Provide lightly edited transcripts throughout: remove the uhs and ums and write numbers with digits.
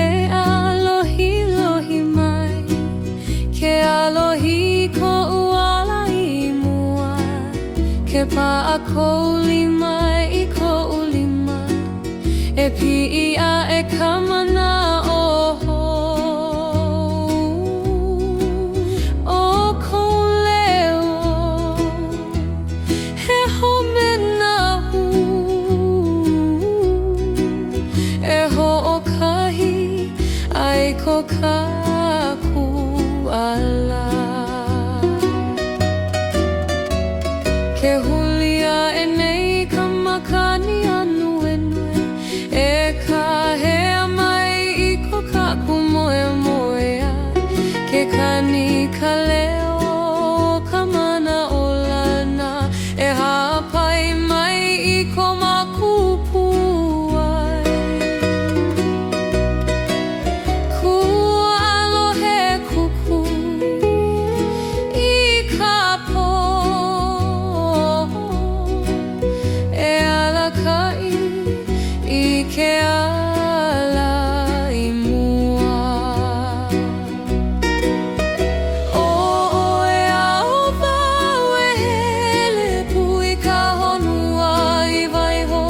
e alohi lohi mai ke alohi ko uala I mua ke pa'akoli mai I ko ulima e pi'ia e kamana oho o ko leo he homena hu e ho'okahi ai ko kaku ala ke hulia e nei ka makani anuenue e ka hea mai I ko kaku moe moe ai ke kani ka leo ka mana o lana e hapai mai I ko makupu ai kua alohe kuku I ka po e alakai I ke ala I mua o e ao wau e hele pui ka honua I waiho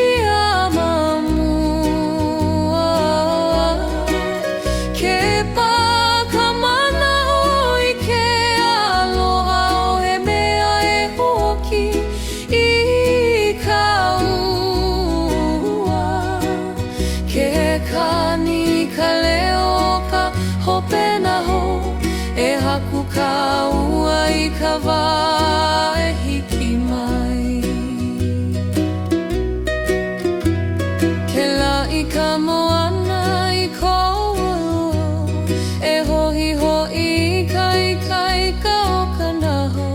I a mamua ke pā ka mana o I ke aloha o he mea e hoki I ka ua ke kani ka leo ka hope na ho e haku ka ua I ka wā e hiki mai ke la'i ka moana I kou e hohi ho'i kai kai ka o ka naho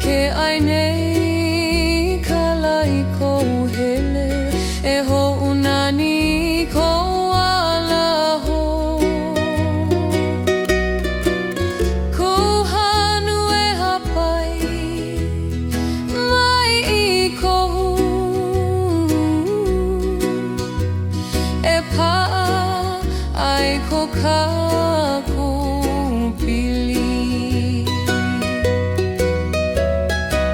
ke ai nei ka la'i kou hele e ho'u nani kou ala ho kuhanu e hapai mai I kohu e pa'a ai ko kaku pili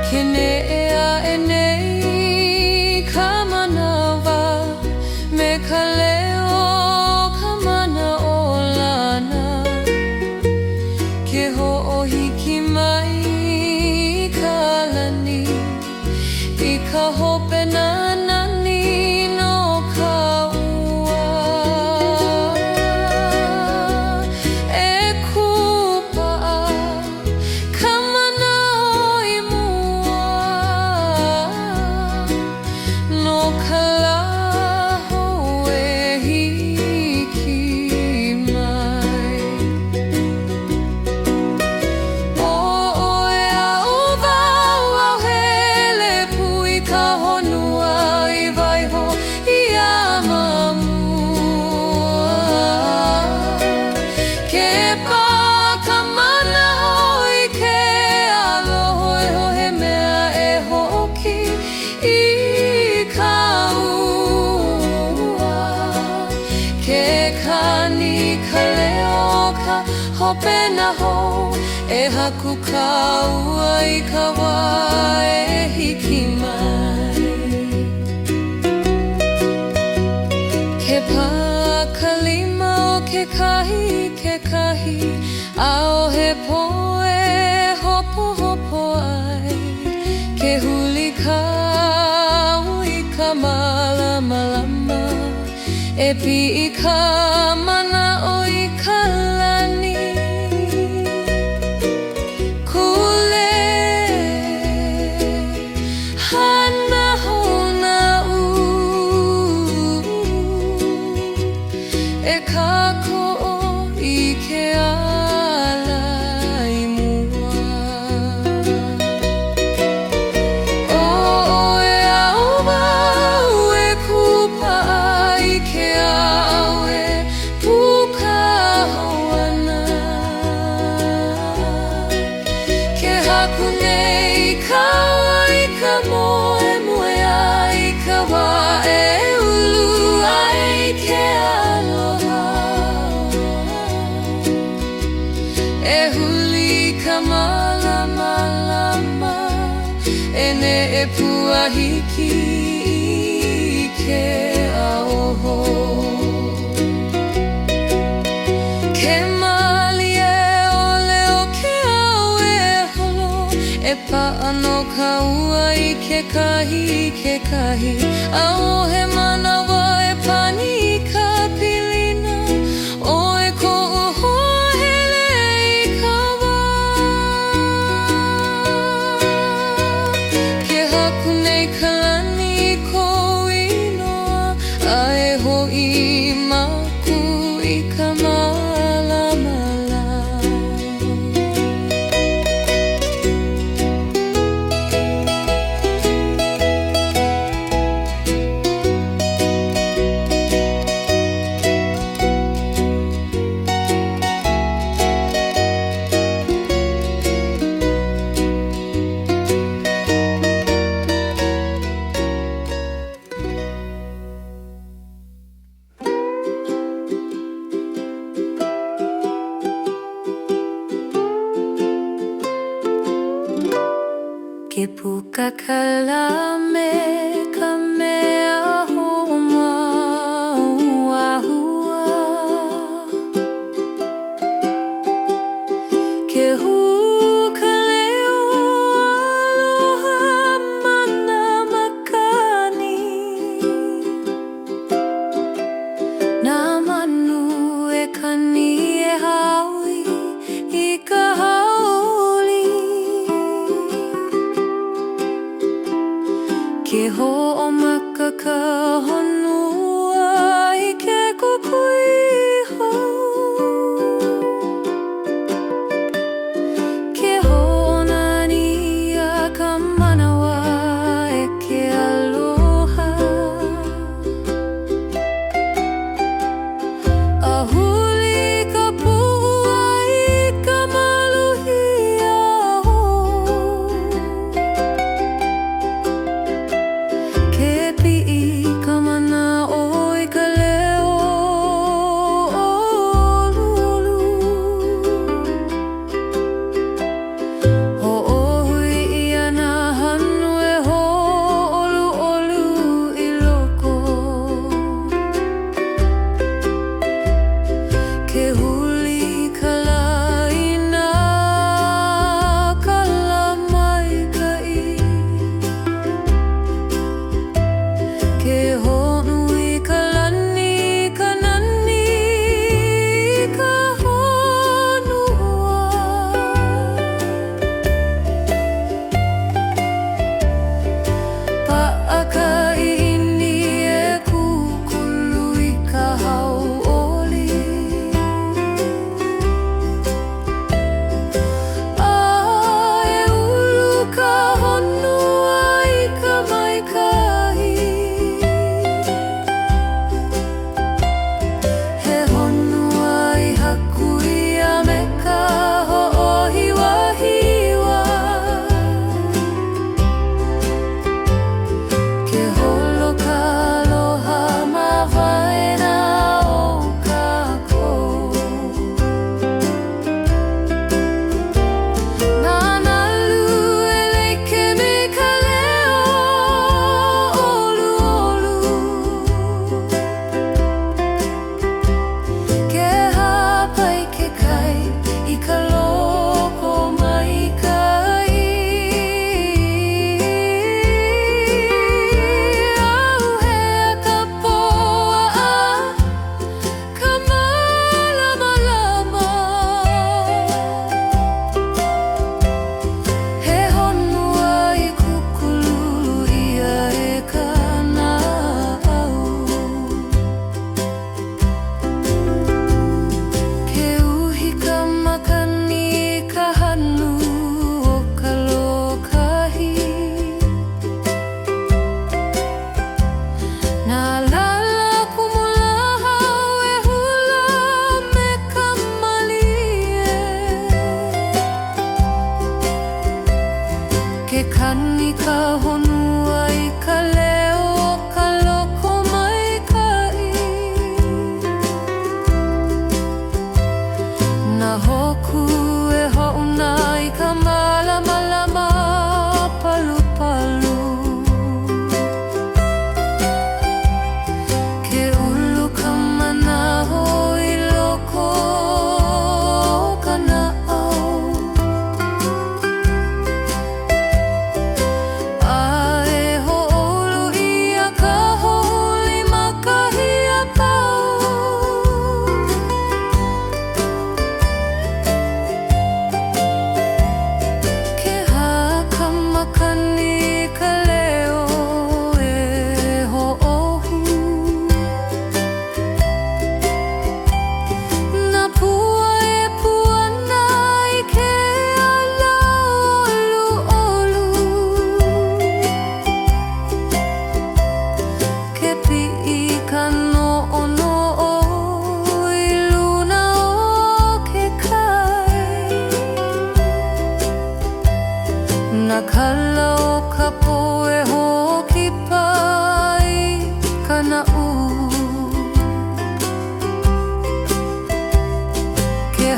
ke ne'ea e nei ka manawa me ka leo ka mana o lana ke ho'ohiki mai ka lani I ka hope na nani no ka ua e kupa'a ka mana o I mua no ka laho e hiki mai o e ao wau au hele pui ka honua I waiho I a mamua ke pā ka mana o I ke aloho e ho he mea e hoki I ka ua ke kani ka leo ka hope na ho e haku ka ua I ka wā e hiki mai ke pā ka lima o ke kahi ao he poe hopo hopo ai ke huli kau I ka malama lama e pi'i ka mana o I ka lani kule hana hona e kako I ke ala I mua o e ao wau e kupa'a I ke ao e puka hoana ke haku nei ka ai ka moe moe ai ka wā e ulu ai ke alo hiki I ke aoho. Ke mali e ole o ke au e holo, e pa'a no ka ua I ke kahi. Auhe manawa e pani I ka pilina, oi ko'u hoa hele I ka wā. Ke haku nei ka lani I kou inoa, ae ho'i maku I ka malamala. Ke puka kalame ka mea homa uahua. Ke huka leo aloha mana makani. Nā manu e kani e haui I ka hauli. Ke ho'omaka ka honua I ke kukuiho. Ke ho'onani a ka manawa e ke aloha. A huli ka pu'ua I ka maluhi aho. Ke pi'i ka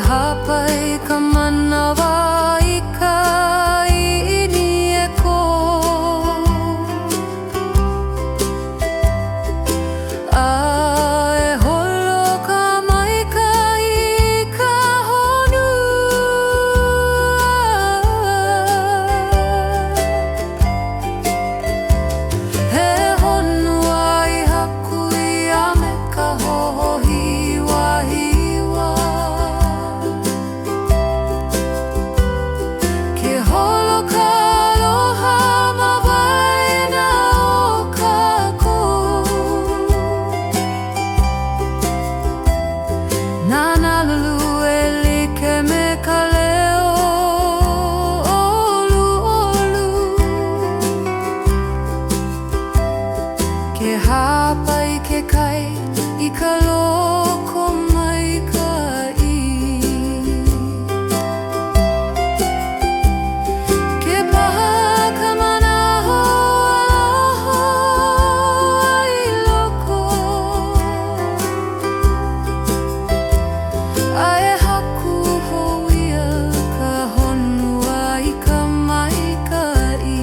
hapai ka manawa I ka iini e ko e holo ka maikai I ka hapai ke kai I ka loko maikai ke paha ka manaho aloha I loko ae haku hoia ka honua I ka maikai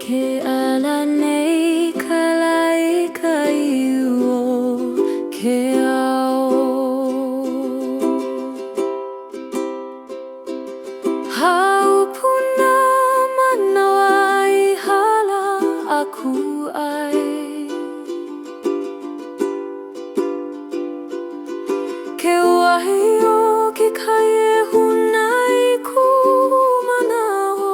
Ke ala nei ka lai ka iuo ke ao haupuna manawa I hala aku ai ke wahi o ke kai e hunai ku manawa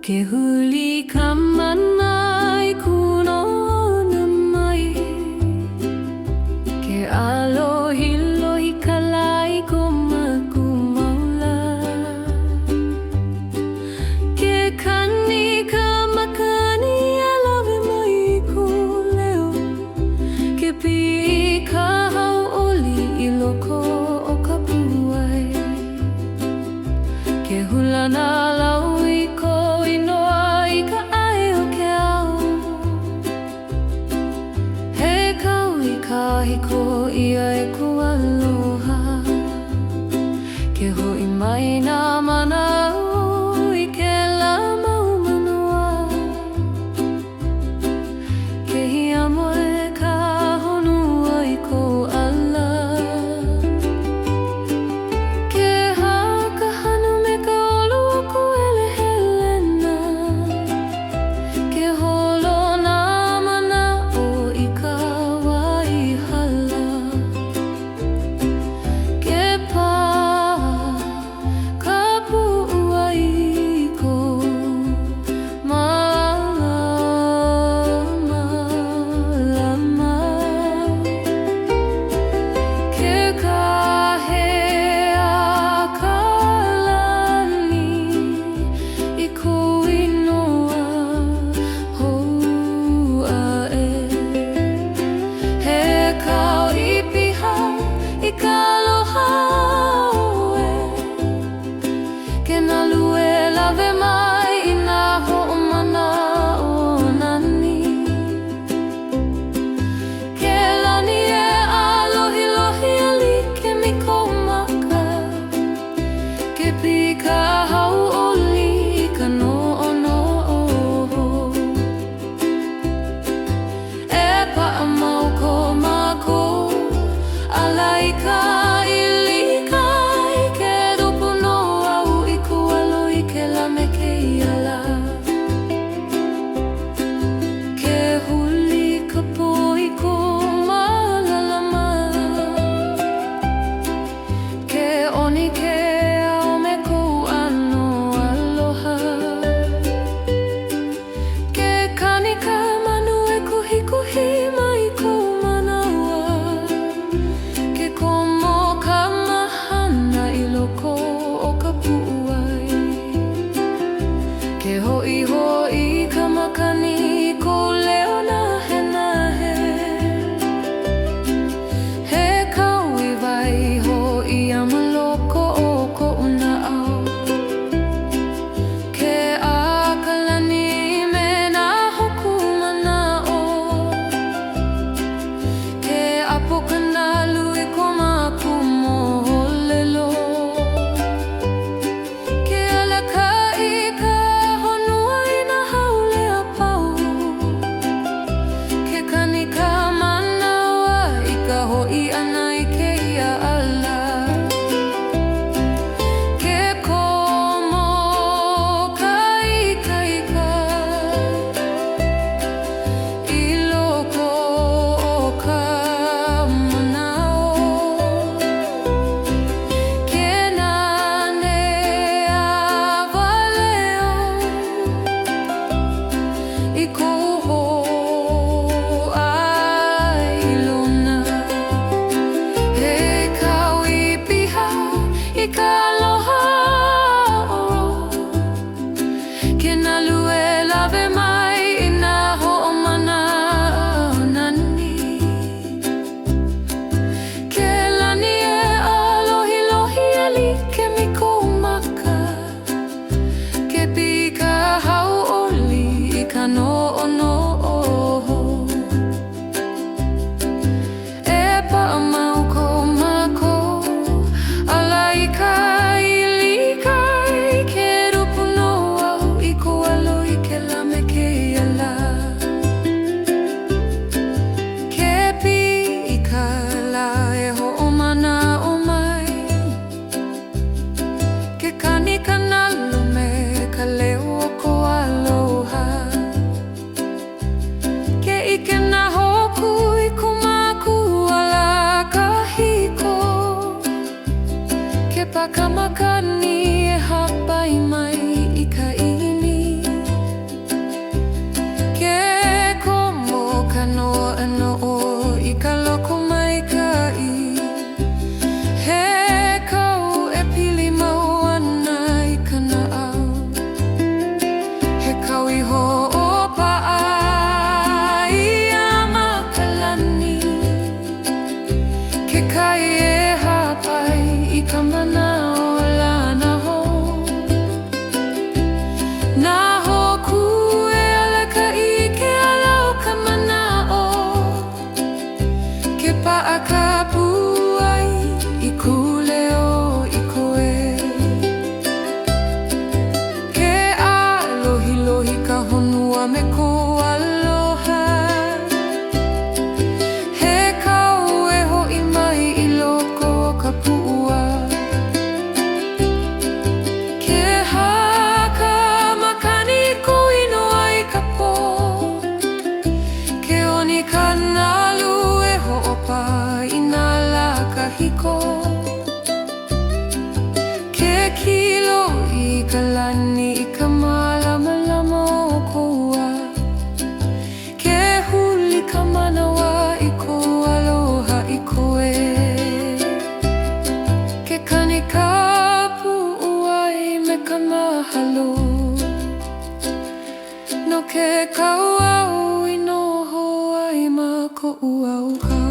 Ke huli ka manai kuno na mai, ke alohi lohi ka lai ko maku maula, ke kani ka makani alawe mai ku leo, ke pi ka hau oli I loko o ka puai, ke hula na lau I ko kahiko ia e ku aloha, ke hoi mai nā manao I ke la mau manua, ke hia moe ka honua I ko ala, ke haka hanu me ka olu o ku ele helena, ke holo nā manao I ka Oni ke ao me kou ano kalani I ka mālama o koua. Ke huli ka manawa I ko aloha I koe. Ke kani ka pu'uai me ka mahalo. No ke kauau I noho ai ma ko'u auhau.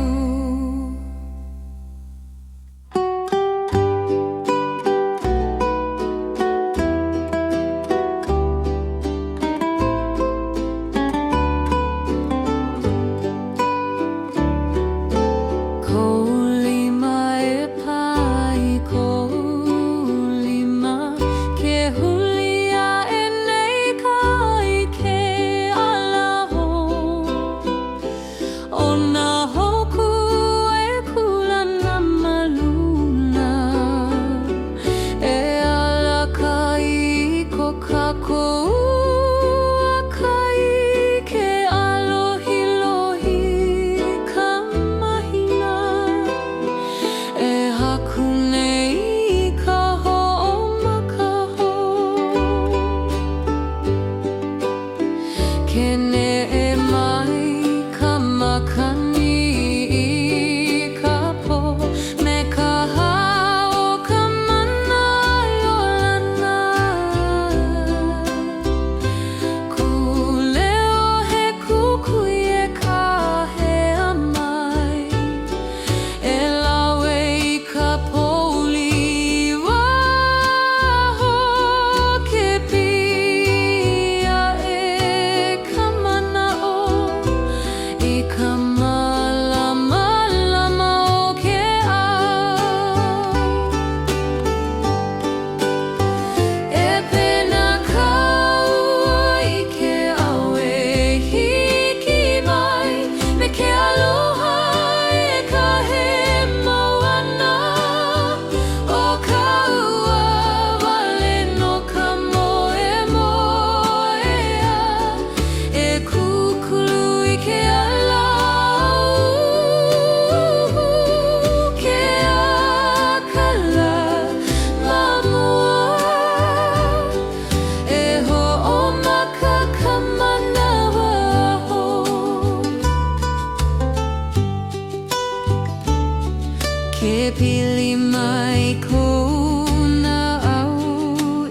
Ke pili mai kou na au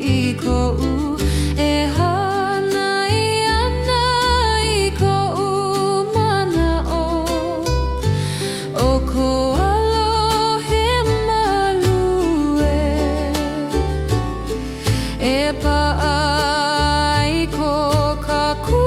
I kou E hana I ana I kou mana'o O ko alohe malue E pa'a I ko kaku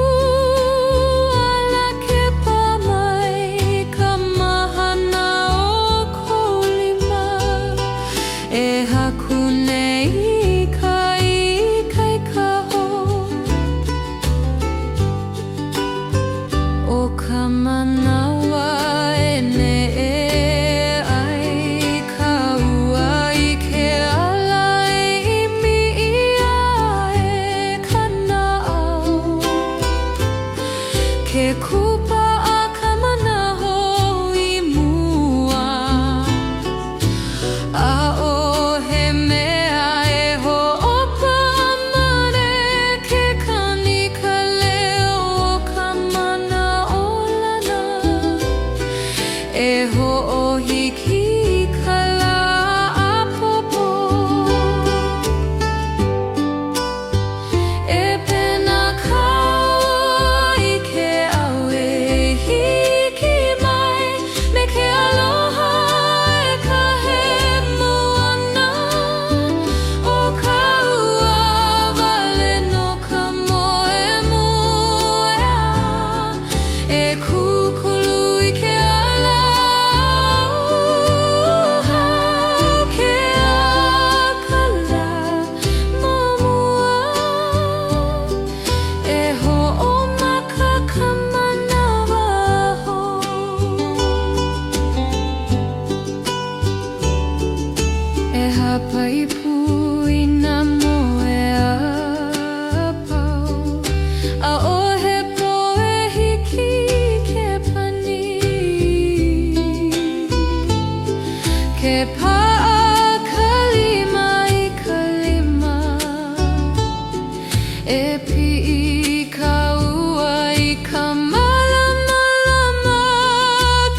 E pi'i ka ua I ka malamalama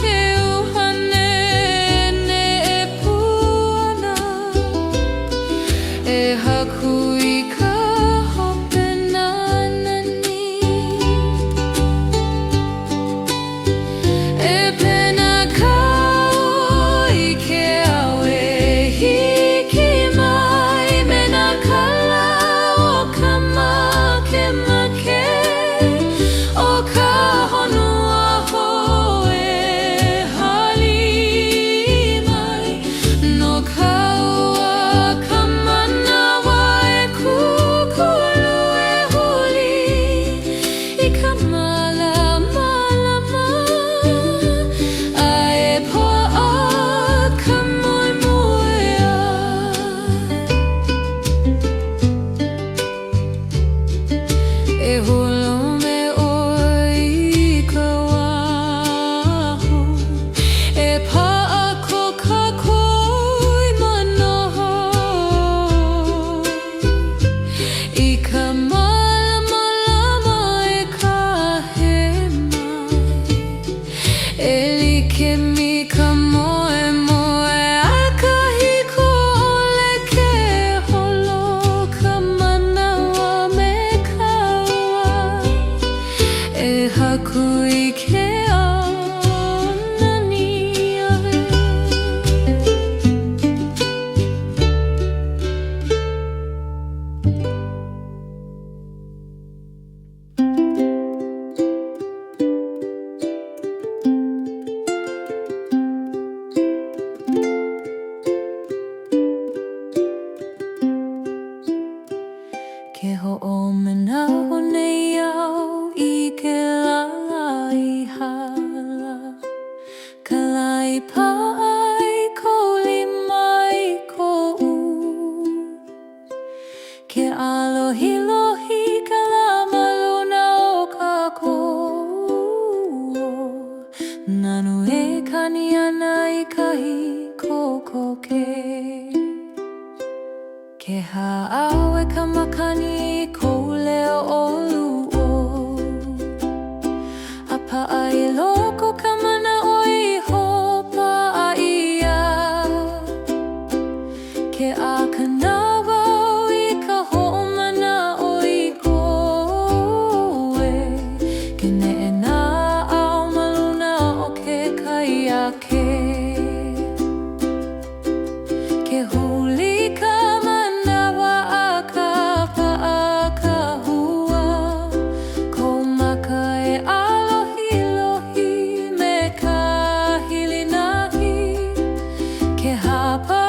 ke uhane ne e puana E haku I ka hope nanani E pena kau I ke awe hiki mai me nā kala o ka makemake o ka honua hoe hali mai no ka ua ka manawa e kukulu e huli I ka malamalama a e po'a ka moemoea E holo me oi I ka waho E pa'a ko ka koi manoho I ka malamalama e ka he mai E like mi ka moemoe a ka hiko ole ke holo ka manawa me ka ua E haku I ke aonani awe Ke ho'omanaho nei au I ke lalai hala Ka lai pa'ai ko limai ko u Ke alohi ka lama luna o ka kō Nanu e kani ana I kahi kokoke Ke ha'awe ka makani I kou leo olu'o A pa'a I loko ka mana o I hopa a ia Ke a kanawa I ka ho'omana o I koe Ke ne'e nā au maluna o ke kaiake Ke huli ka manawa a ka pa'a ka hua Ko maka e alohi me ka hilinahi Ke hapa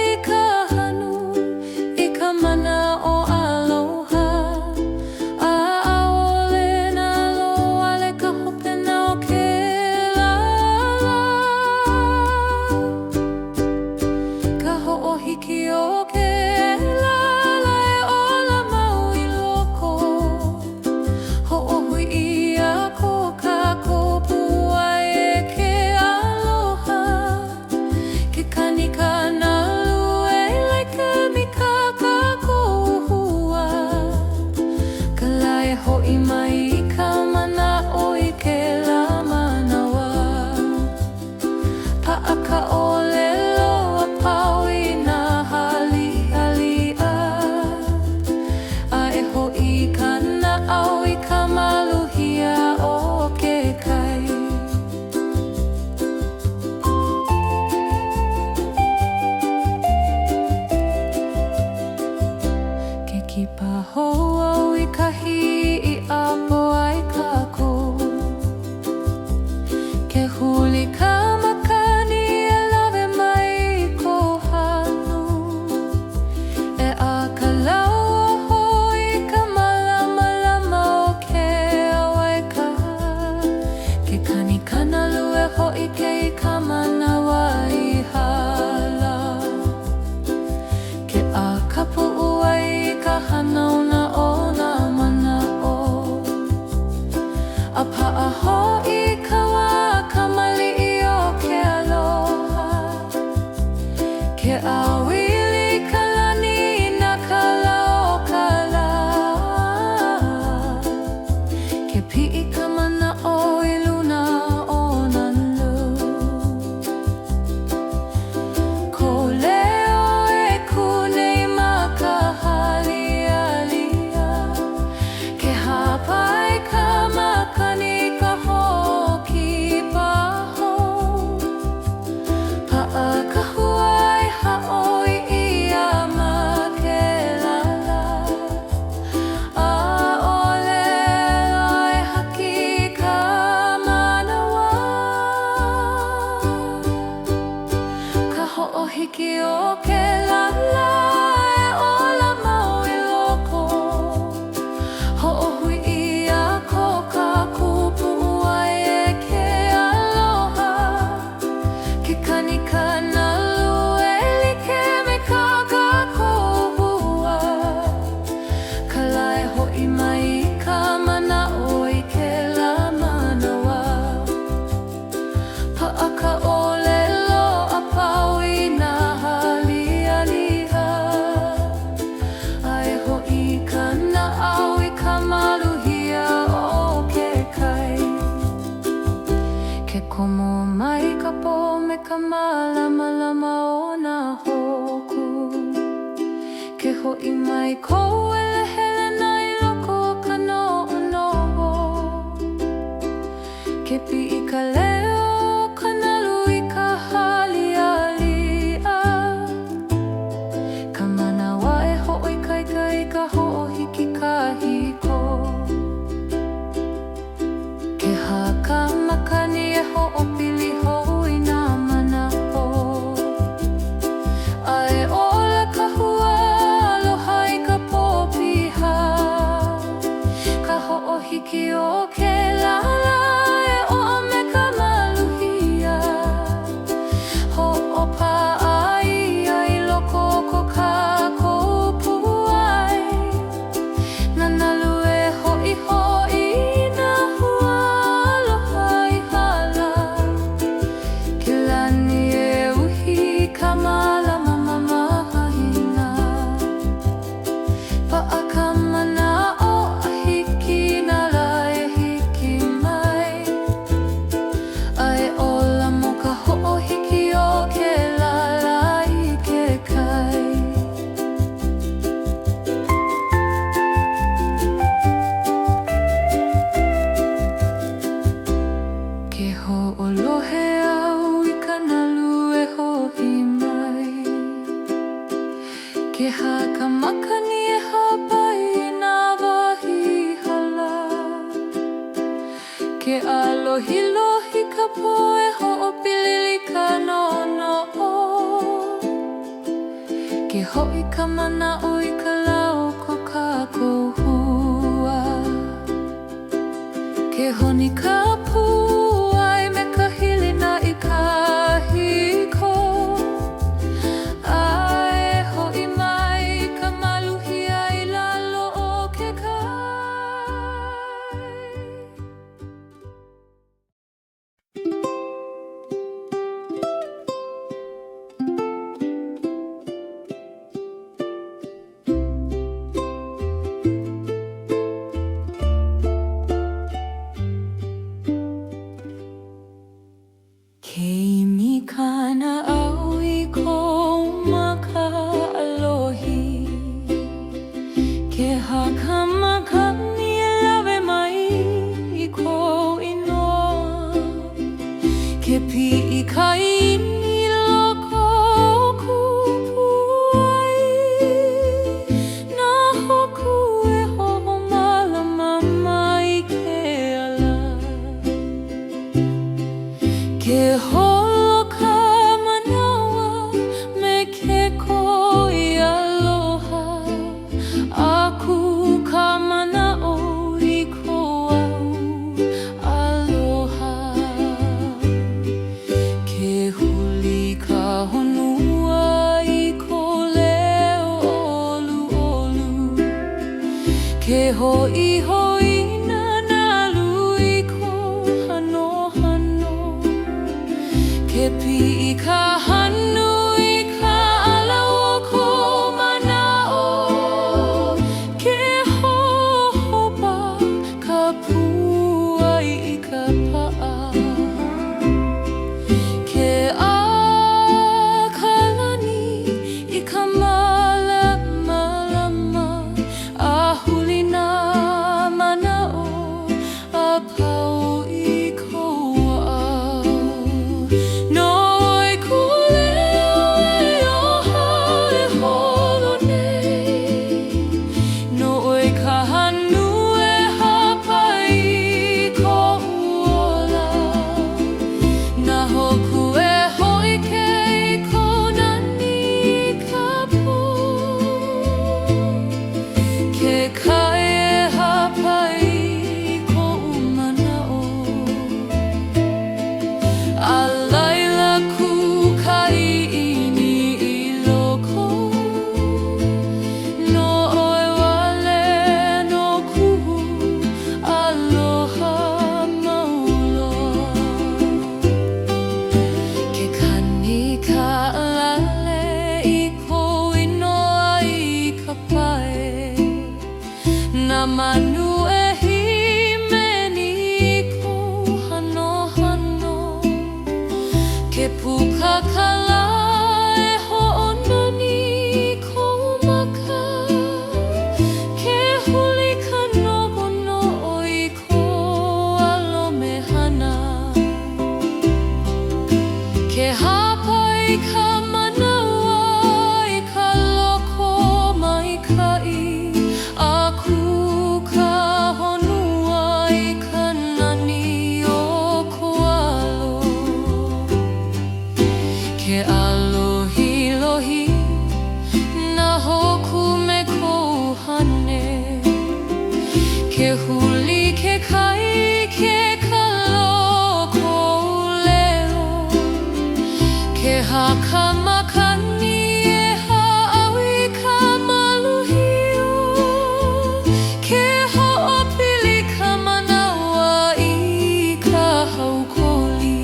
I ka hanu I ka mana o aloha A a'ole nā loa le ka hopena o ke lala Ka ho'ohiki o ke lala e ola mau I loko Ho'ohui ia ko ka kopua e ke aloha Ke kanika nā lue laika mi ka ko'uhua Ka lae ho'i mai I ka mana o I ke la manawa Pa'a ka olelo a pau I nā hali a A e ho'i kana au I ka maluhia o ke kai Ke kipa hou au I kahi I apo ai kako Ke huli ka makani e lawe mai I ko hanu E a ka lau oho I ka malamalama o ke awekaha Ke kanikana lue ho'i ke I ka manawa I hala Ke a kapu'u ai I ka hanauna o nā mana komo mai ka po me ka malama o nā hoku. Ke hoʻi mai kou hele nai loko o ka noʻonoʻo. Ke piʻi ka leo ka nalu i ka halialia. Ka manawa e hoʻoikaika i ka hoʻohiki kahiko. Ke haka makani e hoʻopili hou i nā manaʻo. Ae ola ka hua aloha i ka pōpiha. Ka hoʻohiki o ke lala e oʻa me ka maluhia. Hoʻopā ia i loko o ko kākou puʻai. Na nalu e hoʻihoʻi i nā hua aloha i hala. Ke lani e uhi ka malama mamahina. Paʻa ka manaʻo a hiki nā la e hiki mai. Ae ola mo ka hoʻohiki o ke lala i ke kai. Ke hoʻolohe au i ka nalu e hoʻi mai. Ke haka makani e hapai i nā wahi hala. Ke alohilohi ka po e hoʻopilili ka noʻonoʻo. Ke hoʻi ka manaʻo i ka lau ko kākou hua. Ke honi ka puʻai me ka hilina i kahiko. Ae hoʻi mai ka maluhia i lalo o ke kai. Ke imi kana au i kou makaalohi. Ke haka makani e lawe mai i kou inoa. Ke piʻi ka ini loko o ku puʻai. Nā hoku e hoʻomalama mai ke ala. Ke holo ka manawa me ke koi aloha. Aku ka manaʻo i kou au aloha. Ke huli ka honua i kou leo oluolu. Ke hoʻihoʻina nalu i kou hanohano. Ke piʻi ka hanu i ka ala o kou manaʻo. Ke hohopa ka puʻai i ka paʻa. Ke ākalani i ka malama a huli nā manaʻo a pau i kou au. Noi kuleo e oha e holo nei. Noi ka hanu e hapai i kou ola. Nā hoku e hoʻike i kou nani i ka pū. Ke kai e hapai i kou manaʻo. A laila ku ka iʻini i loko. No oe wale no kuhu aloha mauloa. Ke kani ka lale i kou inoa i ka pae. Nā manu e himeni i kou hanohano. ke huli ke kai ke kaloko leo ke haka makani e haawi ka maluhio ke ho'opili ka manawa I ka haukoli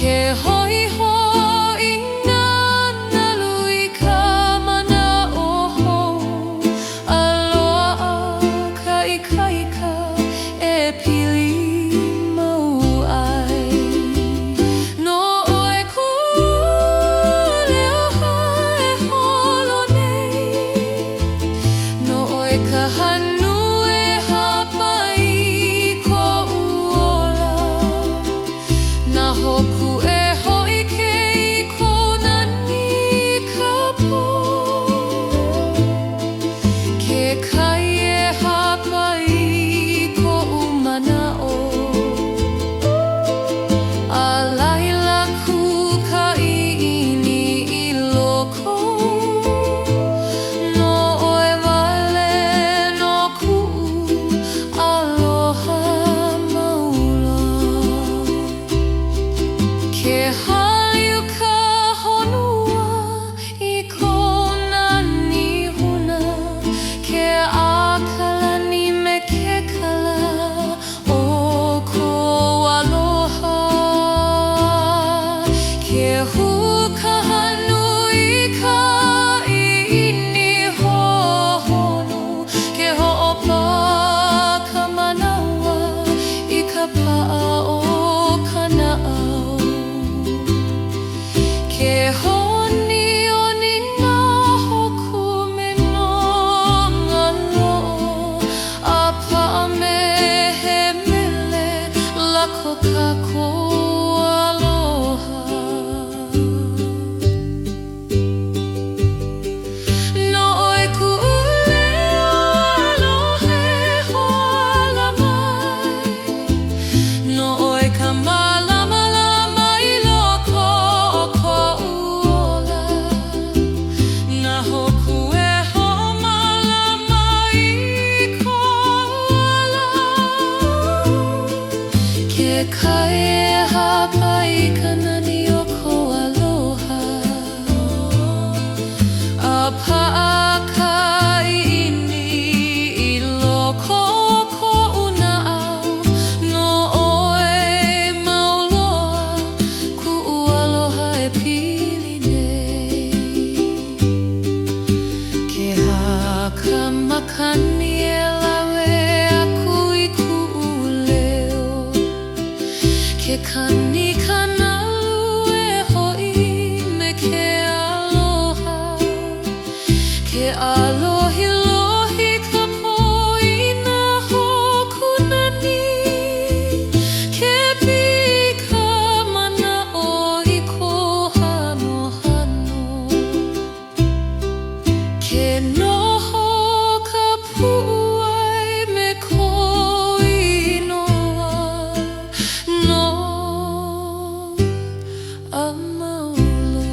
ke hoi hoi na nalui ka mana'oho aloha ka ikaika e pili mau ai no oe ku leo e holo nei no oe ka hanu e hapai ko uola na hoku e hoi ke I kona ni ka po ke kai e hapai ko umana'o a laila ku ka iini I loko no oe wale no ku'u aloha maula ke haliu ka honua I kona nihuna ke akalani me ke kala o ko aloha ke huka hanu I ka iini hohonu ke ho'opa ka manawa I ka pa'a o ka na'au ke honi oni na hoku me no ngalo'o a pa'a me he mele lako kako aloha no oe ku'u leo alohe hoala mai no oe ka malama lama I loko o ko'u ola na hoku e ho'omalama I ko'u ala ke kai e hapai ka nani o ko aloha a pa'a ka iini I loko o ko'u na'au no oe mauloa ku'u aloha e pili nei ke haka makani e lawe aku I ku'u leo ke kani kanalu e hoi me ke aloha ke alohi lohi ka poi na hoku nani ke pika mana'o I ko hano hano ke noho ka pu'u ai me ko inoa no amaulo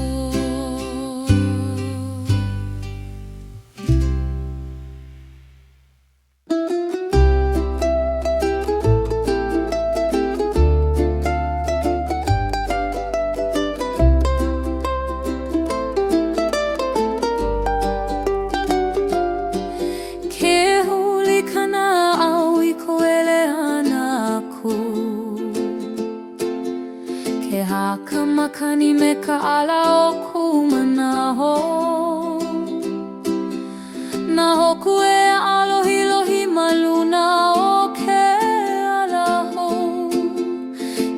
ke huli kana au I ko ele ana aku ke haka makani me ka ala o ku manaho na hoku e alohi lohi maluna o ke ala ho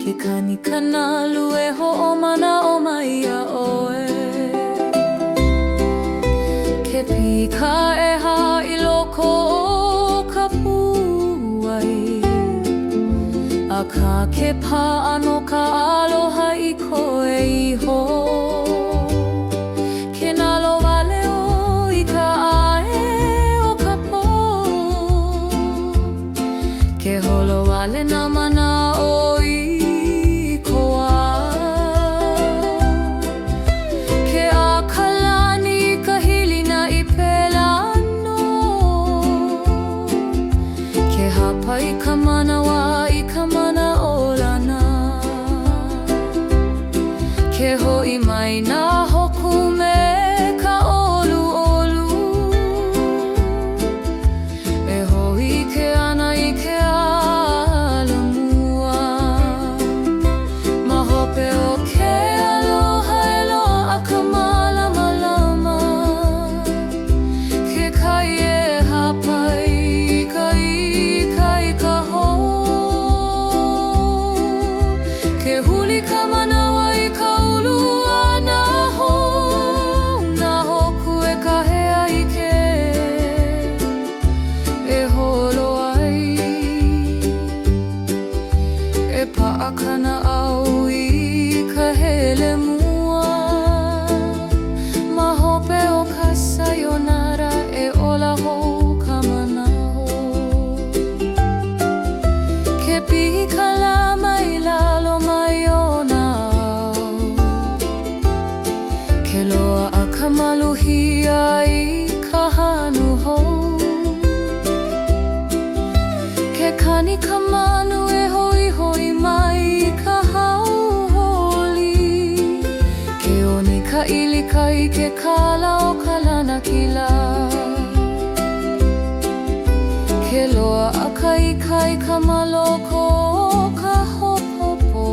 ke kani kanalu e ho'omana o mai a oe ke pika e I loko o ka puai a ka ke pa'ano ka aloha I koe iho ke nalo wale o I ka ae o ka po ke holo wale na mana o I koa ke akalani ka hili na I pela no i ke kala o Kalanakila. Ke loa akaikai ka maloko o ka hopopo.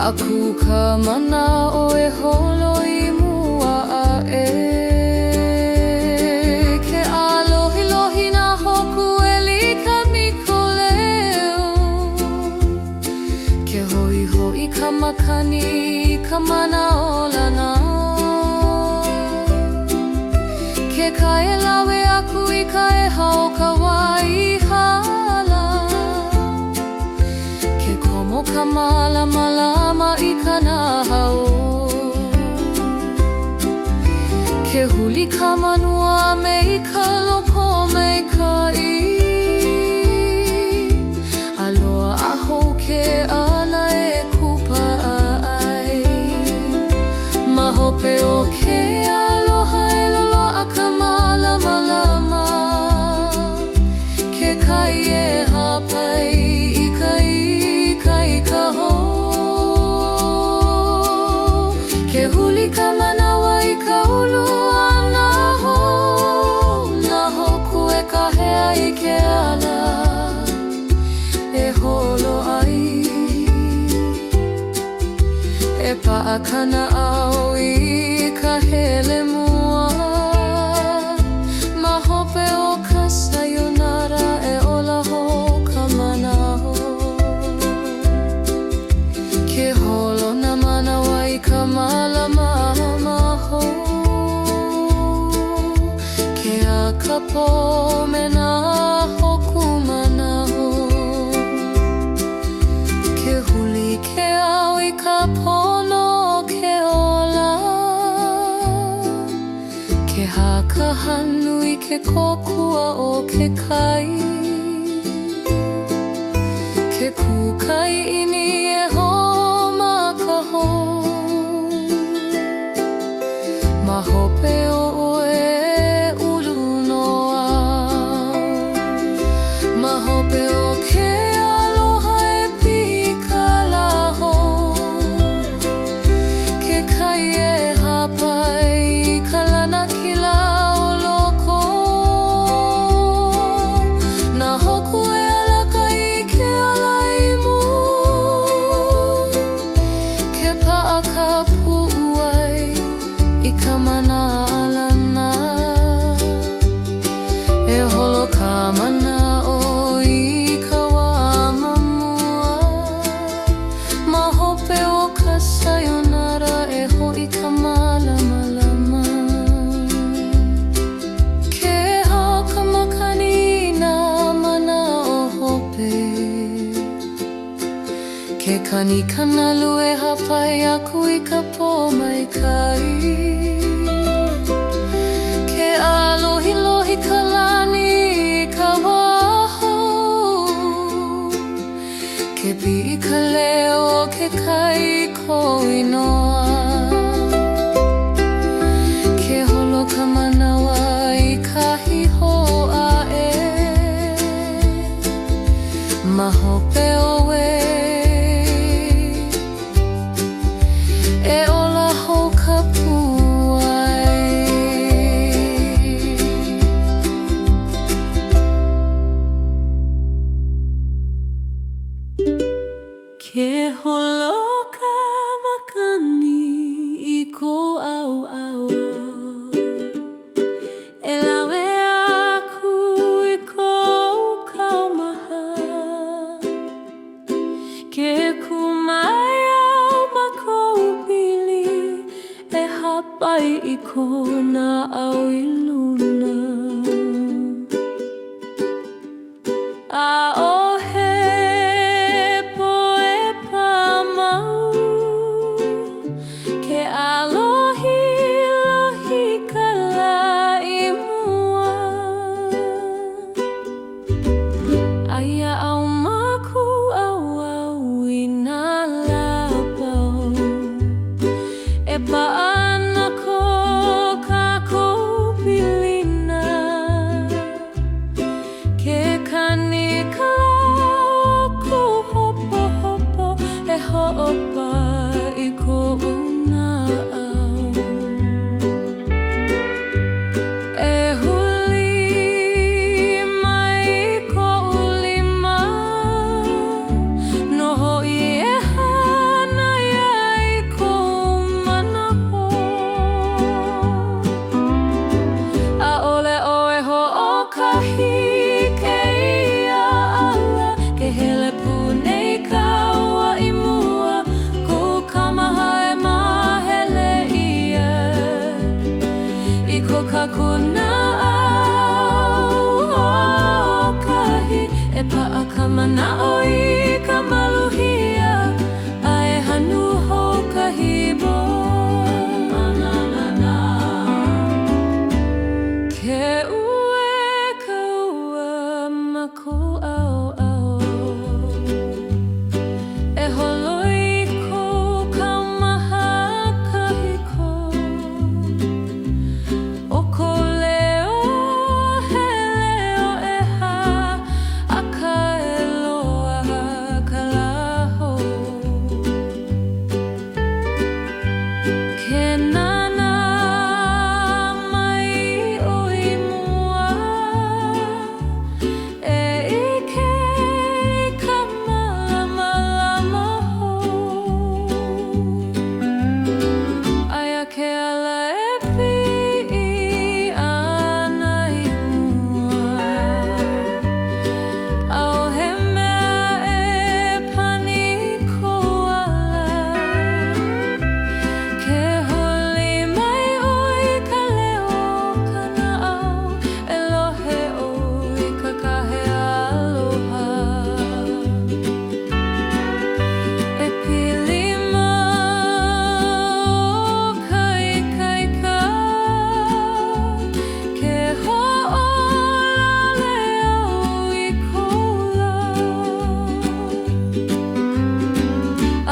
Aku ka mana o e holo i mua a e. Ke alohi na hoku e lika miko leo. Ke hoi ka makani ka mana o lana. Ke kai lawe aku i ka e hao ka wai hala. Ke komo ka malama i ka nahau. Ke huli ka manua me i ka loko me ka i. Aloha aho ke ala e kupa ai. Mahope o ke aloha e lolo a ka malama. Ke kai e hapai i ka ho. Ke huli ka manawa i ka ulu ana ho. Na hoku e ka hea i ke ala e holo ai. E paakana au i ka hele mua. Mahope o ka sayonara e ola ho ka manaho. Ke holo na manawa i ka malama ho. Ke akapo me na hoku manaho. Ke huli ke au i ka pono ke ola. Ke haka hanu i ke kokua o ke kai. Ke kukai ini e ho ma ka ho. Mahope o e ulu noa. Mahope o ke aloha e pika laho. Ke kai e hapai i Kalanakila o loko. Na hoku e alaka i ke alaimu. Ke paaka pu'uai i ka mana alana. E holo ka mana o i ka wā mamua. Mahope o ka sayonara e hoi ka malama. Ke hao ka makani na mana o hope. Ke kani kanalu e hapai aku i ka pō mai kai. Ke alohi ka lani i ka waho. Ke pi i ka leo o ke kai ko inoa. Ke holo ka manawa i kahi hoa e. Mahope o e. E ola ho ka puai. Ke holo ka makani pa'a ka mana'o i ka maluhia ae hanu hokahibo ke ue ka ua ma ko ao e holoi ko ka maha kahiko o ko leo he leo e ha a ka eloa ka laho ke nana mai o i mua e ike i ka malama ho aia ke ala e pi'i ana i mua au he mea e pani ko ala ke holi mai o i ka leo kana'au e lohe o i ka kahe aloha e pili mau ka ikaika ke ho'olale au i koula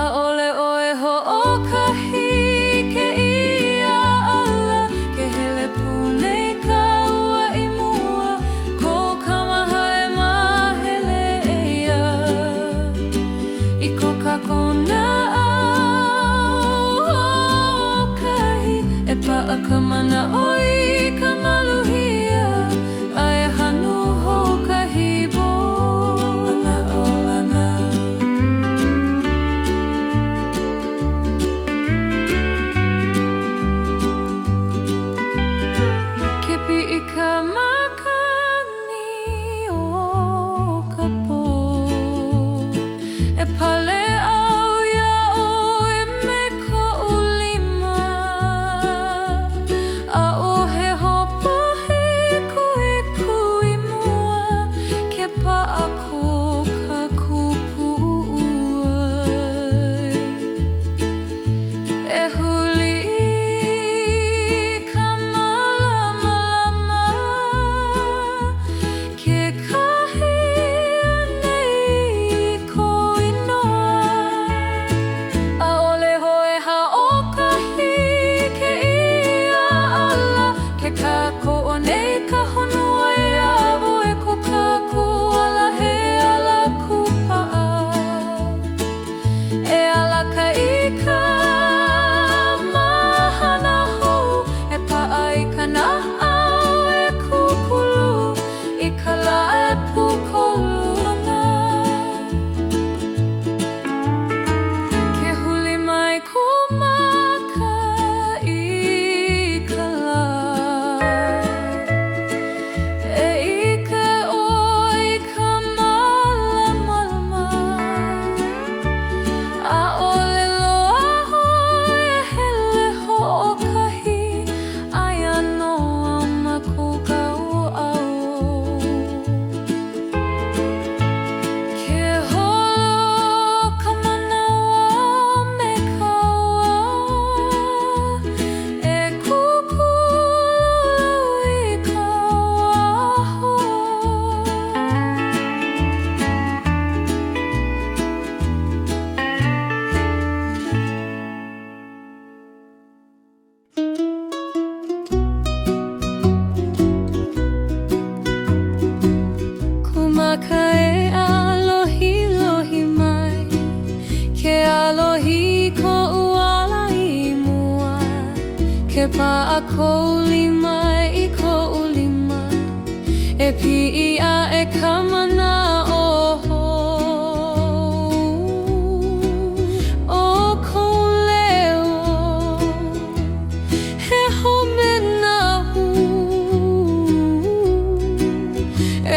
a ole oe ho'okahi ke ia ala ke hele punei ka ua i mua ko ka maha e mahele eia i ko ka kona ho'okahi e pa'a ka mana'o i ka maluhia ae hanu hokahibo lana ke pi'i ka makani o ka po e pale au ia'o e me ko'u lima a'ohe hopohe kuiku i mua ke pa'a ko ka kupu uai e huli i ka malama ke kahi anei ko inoa a ole hoe ha'okahi ke ia ala ke kako o nei ka honua e awo e ko kaku ala he ala kupa'a e ala ka ika mahana hou e pa'a i ka na'au e kukulu i ka la e pukoluna ke huli mai ku maka i ka la e ike o i ka malama a ole loa hoi e hele ho'okahi aia noa ma ko kau'au ke holo ka manawa me ka ua e kukulu i ka waho Kumaka e alohi lohi mai ke alohi ko uala i mua ke pa'a kou lima i kou lima e pi'i a e ka mana'o o kou leo he home nahu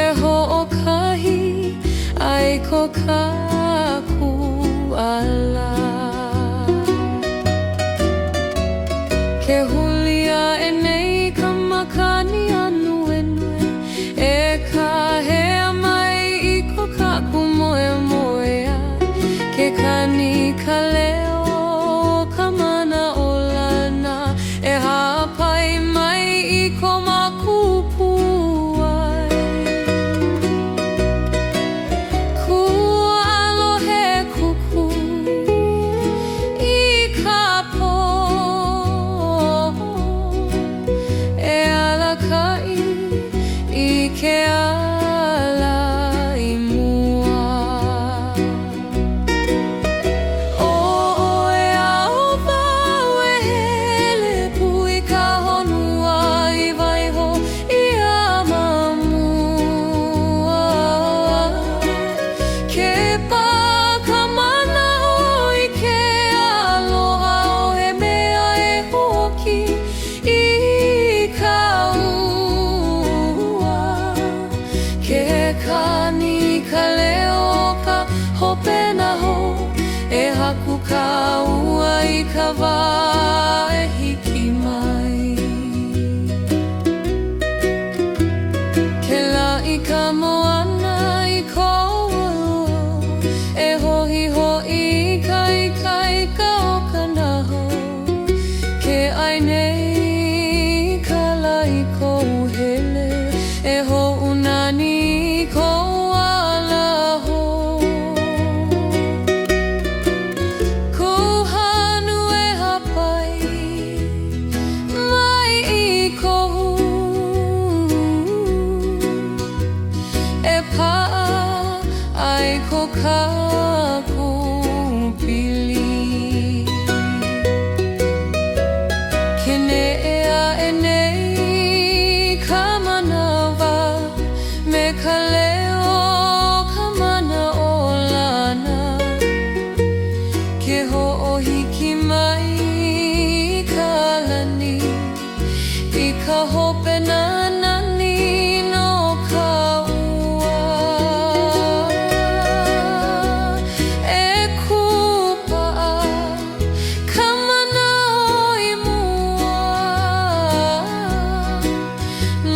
e ho'okahi ai ko kaku ala ke hulia e nei ka makani anu e nue e ka hea mai i ko ka wā e hiki mai. Ke la'i ka moana I kou alo, e hohi ho'i kai ka o ka naho. Ke ai nei ka la'i kou hele, e ho'unani kou alaho. Kuhanu e hapai mai I kou, e pa'a ai ko kākou pili. Ke ne'ea e nei ka manawa, me ka leo ka mana o lana. Ke ho'ohiki mai ka lani, I ka hope na nani no ka ua. E kupa'a ka mana o I mua,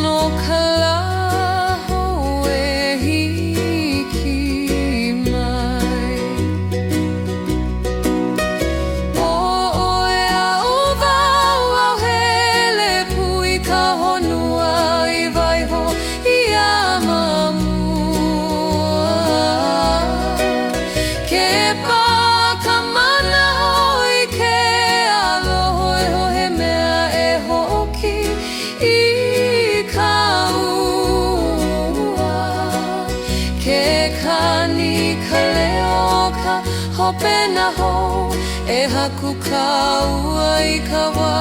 no ka laho e hiki mai. E a'u wau au hele pui ka honua I waiho I a mamua. Ke pā ka mana hoi ke aloho e ho he mea e hoki I ka ua. Ke kani ka leo ka hope na ho, e haku ka ua I ka wā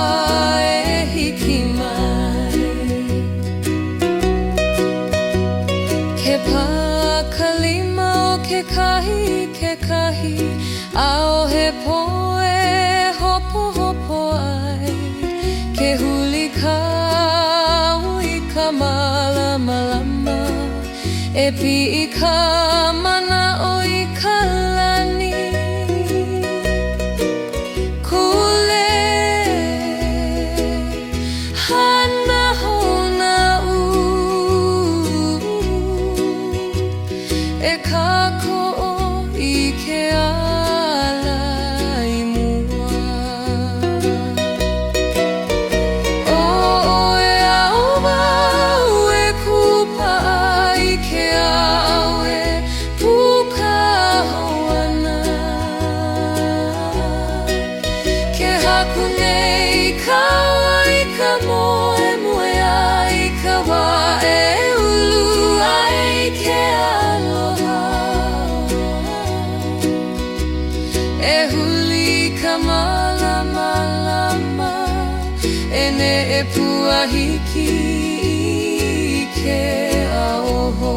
e hiki mai. Ke pā ka lima o ke kahi, ao he poe hopo hopo ai. Ke huli kau I ka malamalama, e pi'i ka mana o I ka lani. Kule hana hona e kāko'o I ke ala I mua. E a'u wau e kupa'a I ke a'au e puka hoana. Ke haku nei ka wai ka moe moe ai ka wā e ulu ai ke aloha. E huli ka malamalama, e ne'e puahiki I ke aoho.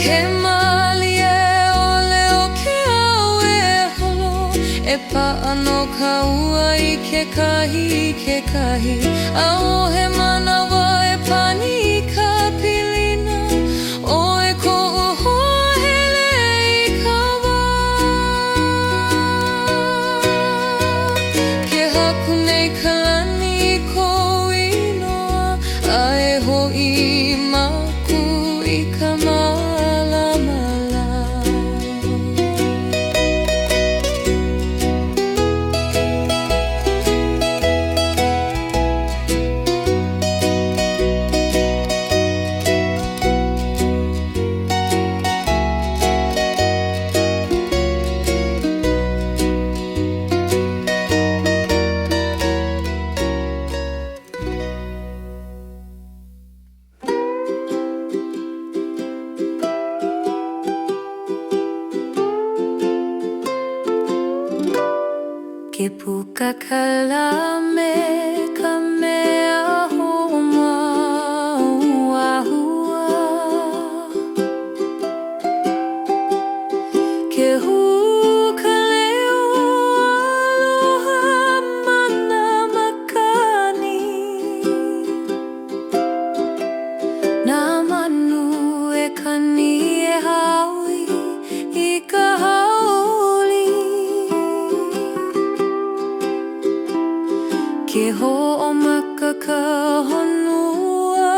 Ke mali e ole o ke au e holo, e pa'a no ka ua I ke kahi. Ao he manawa e pani I ka pilina, o e ko'u hoa hele I ka wā. Ke haku nei ka lani I kou inoa, a e ho'i maku I ka malamala. Ke puka kalame ka mea hoa ahua. Ke huka leo aloha mana makani. Nā manu e kani e haui I ka haoli. ka honua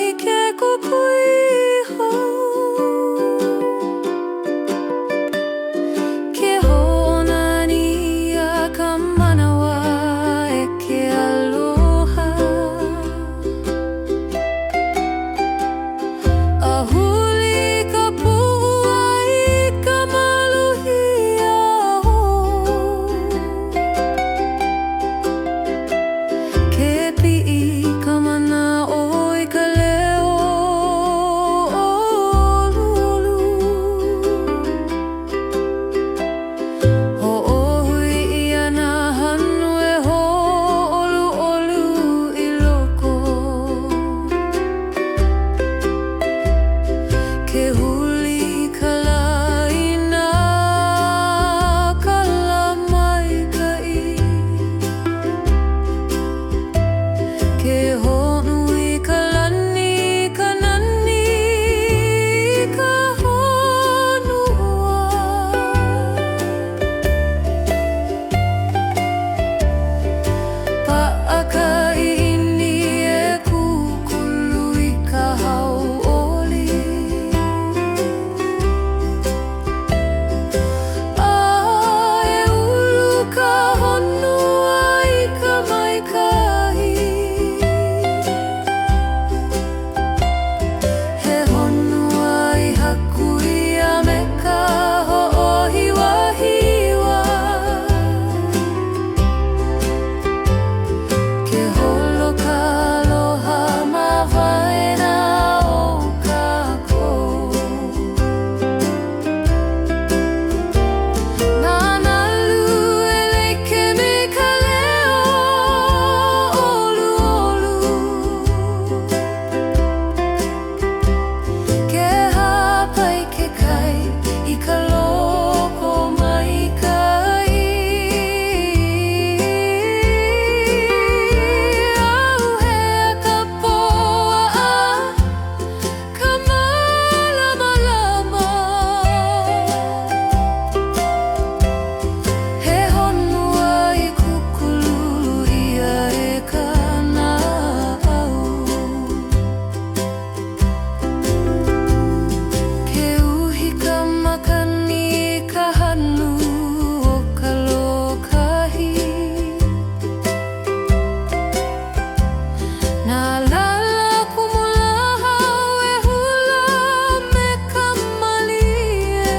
i ke kukuiho. Ke honani a ka manawa e ke aloha. A huli ka pu'ua i ka maluhia ho. Ke pi'i ka mana'o i ka leo olu. Ho'ohui ia nā hanu e ho'olu olu i loko. Ke huli ka laina ka lamaikai. Ke honui ka lani ka nani ka honua. Pa'a ka ini e kukulu i ka hau'oli. E ulu ka honua i ka maikahi. He honua i haku ia me ka ho'ohiwahiwa. Ke holo ka aloha ma waena o kākou. Nā nalu e leike me ka leo olu olu. Ke hapai ke kai i ka loko maikai. Auhea ka poa'a ka malamalama. He honua i kukululu ia e ka na'au. Ke uhi ka makani ka hanu o ka lokahi. Nā lala kumulahau e hula me ka malie.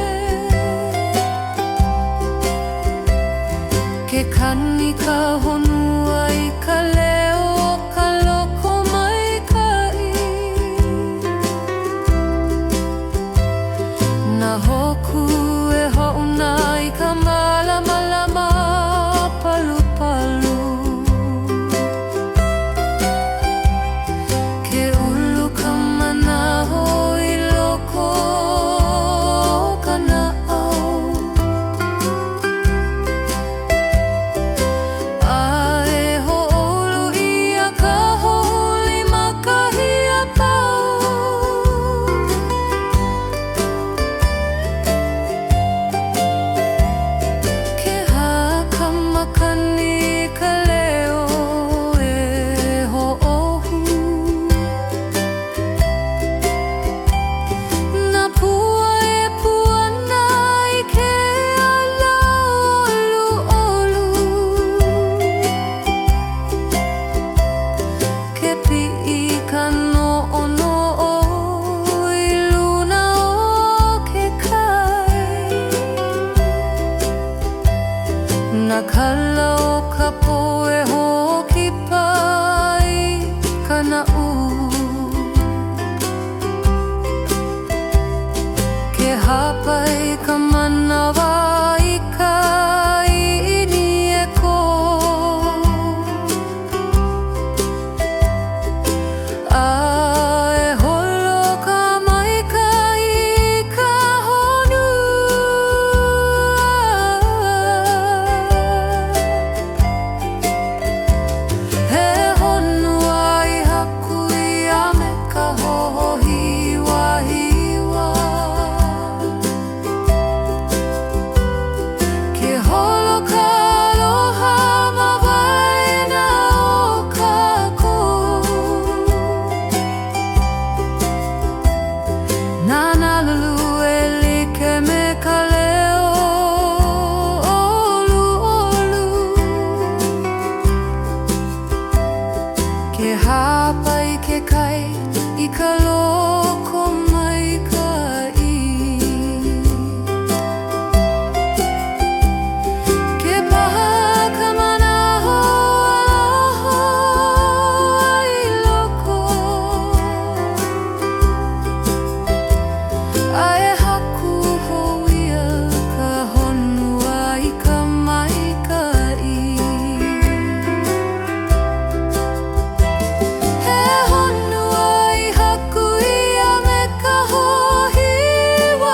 Ke kani ka honua i ka leo o ka loko maikai. Nā hoku e ho'una i ka malamalama palupalu. Ke ulu ka manaho i loko ka na'au. E ho'olu ia ka holi makahi a pau. Ke haka makani ka leo e ho'ohu. Nā pua e puana i ke ala olu olu. Ke pi'i ka no'ono'o i luna o ke kai. Nā kala o ka poe hoki pai ka na'u. Ke hapai ka manawa i ka ini e ko. E holo ka maikai i ka honua. He honua i haku ia me ka ho'ohiwahiwa. Ke hapa I ke kai I ka loko mai kai. Ke paha ka manaho ai loko. Ae haku hoia ka honua I ka mai kai. He honua I haku ia me ka hohiwahiwa.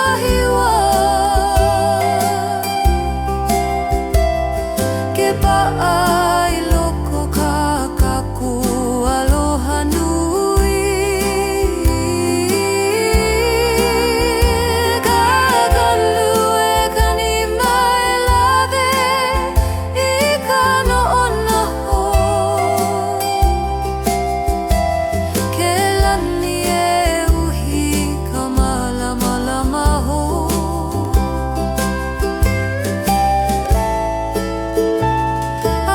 Ke pa'a I loko ka kaku aloha nui. Ka kalu e kani mai lawe I ka no'onaho. Ke lani e uhi ka malamalama ho.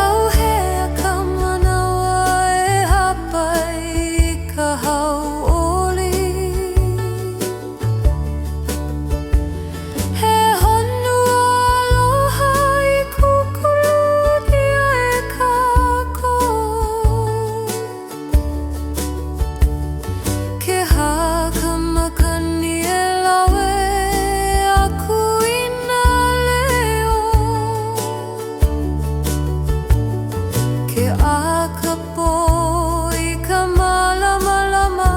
Auhea ka manawa e hapa I ka hau'oli. He honua aloha I kukulunia e kākou. Ke haka makani e lawe aku I nā leo. Ke akapo I ka malamalama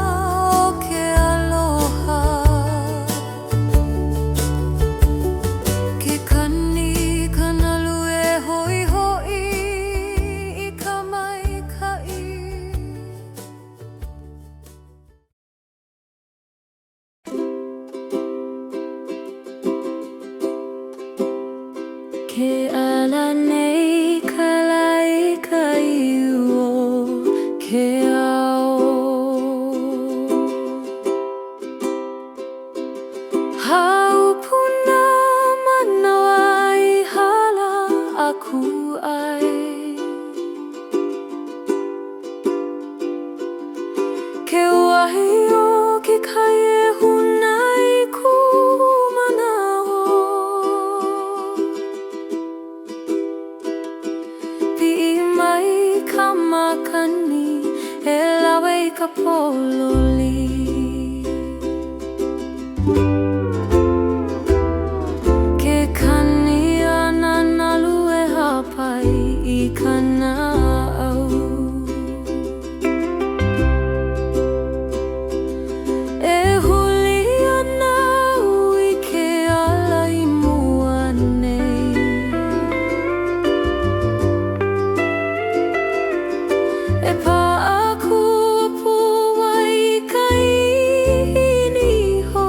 o ke aloha. Ke kani kanalu e hoihoi I ka mai kai. Ke ala nei ka laika iuo ke ao. Haupuna manawa I hala aku ai. Ke wahi o ke kai e huna I ku manaho. Pi'i mai ka makani e lawe I ka pololi. Ke kani ana nalu e hapai I ka na'au. E huli ana ui ke ala I mua nei. E pa'a kuapua I ka iniho.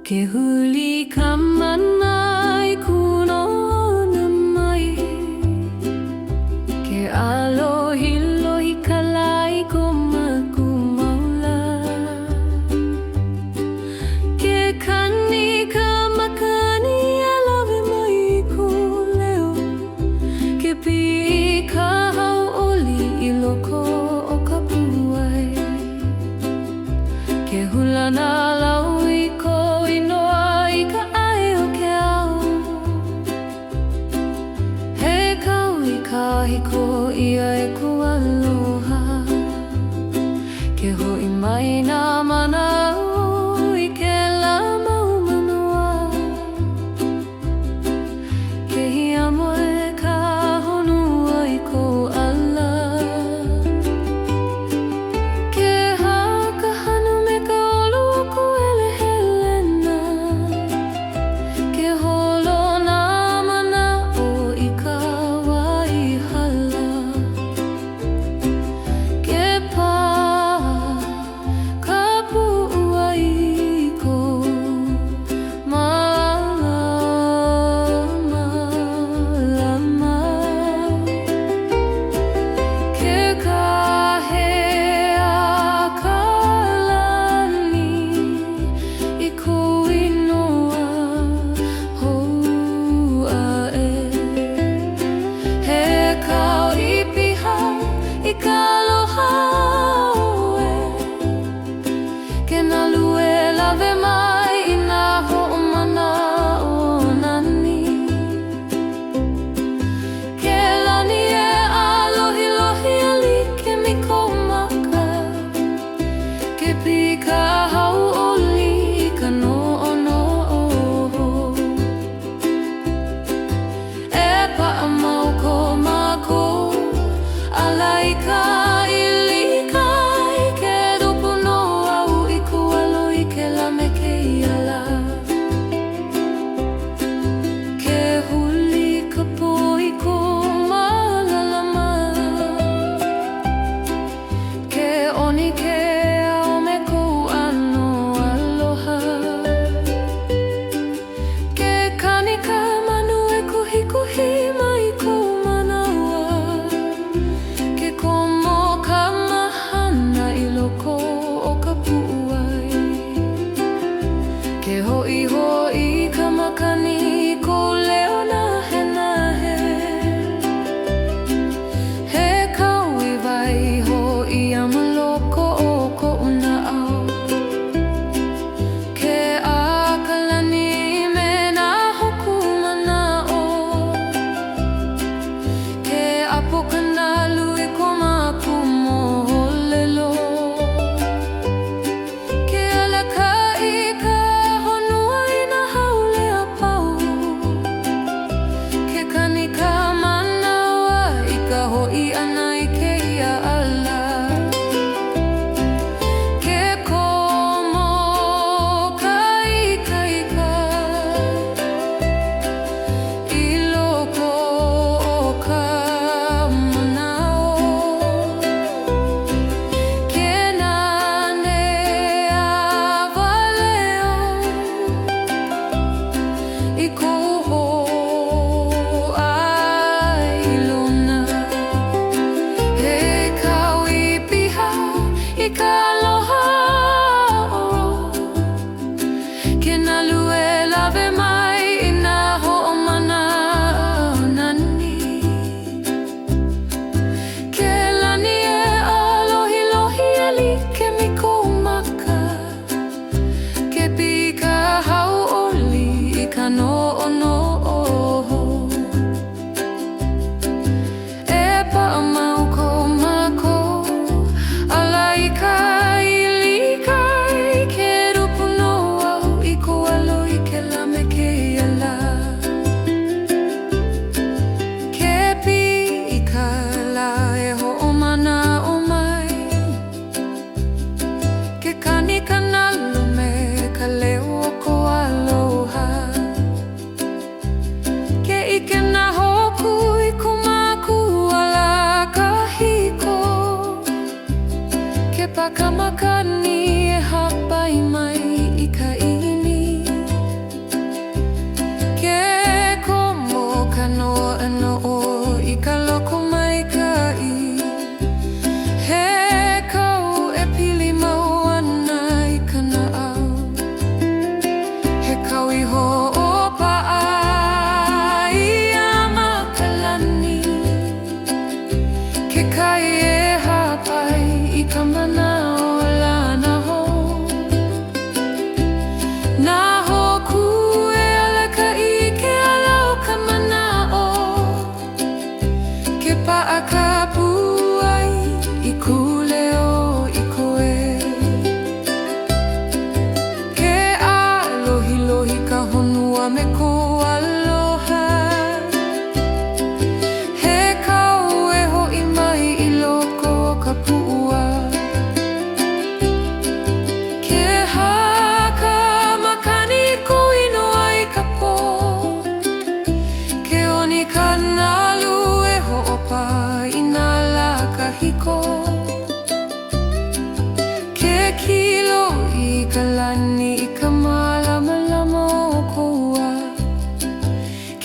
Ke huli ka manai kuno na mai, ke alohi lohi ka lai ko maku maula, ke kani ka makani alawe mai ku leo, ke pi ka hau oli I loko o ka puai, ke hula na lau I ko kahiko ia e ku aloha, ke ho'i mai nā manao I ke la mau manua, ke hiamoe ka honua I ko ala, ke haka hanu me ka olu o ku ele helena, ke holo nā manao I ka Pakamakani e hapai mai I ka ini ka manao lana ho. Nā hoku e alaka I ke alau ka manao, ke pa'a ka puai I kuleo I koe. Ke alohi ka honua me ko aloha, he kau e ho'i mai I loko o ka pu'ua. Ke haka makani ko inoa I ka pō, ke oni ka nalu e ho'opa I nā la kahiko. Ke kilo I ka lani I ka malamalama o koua,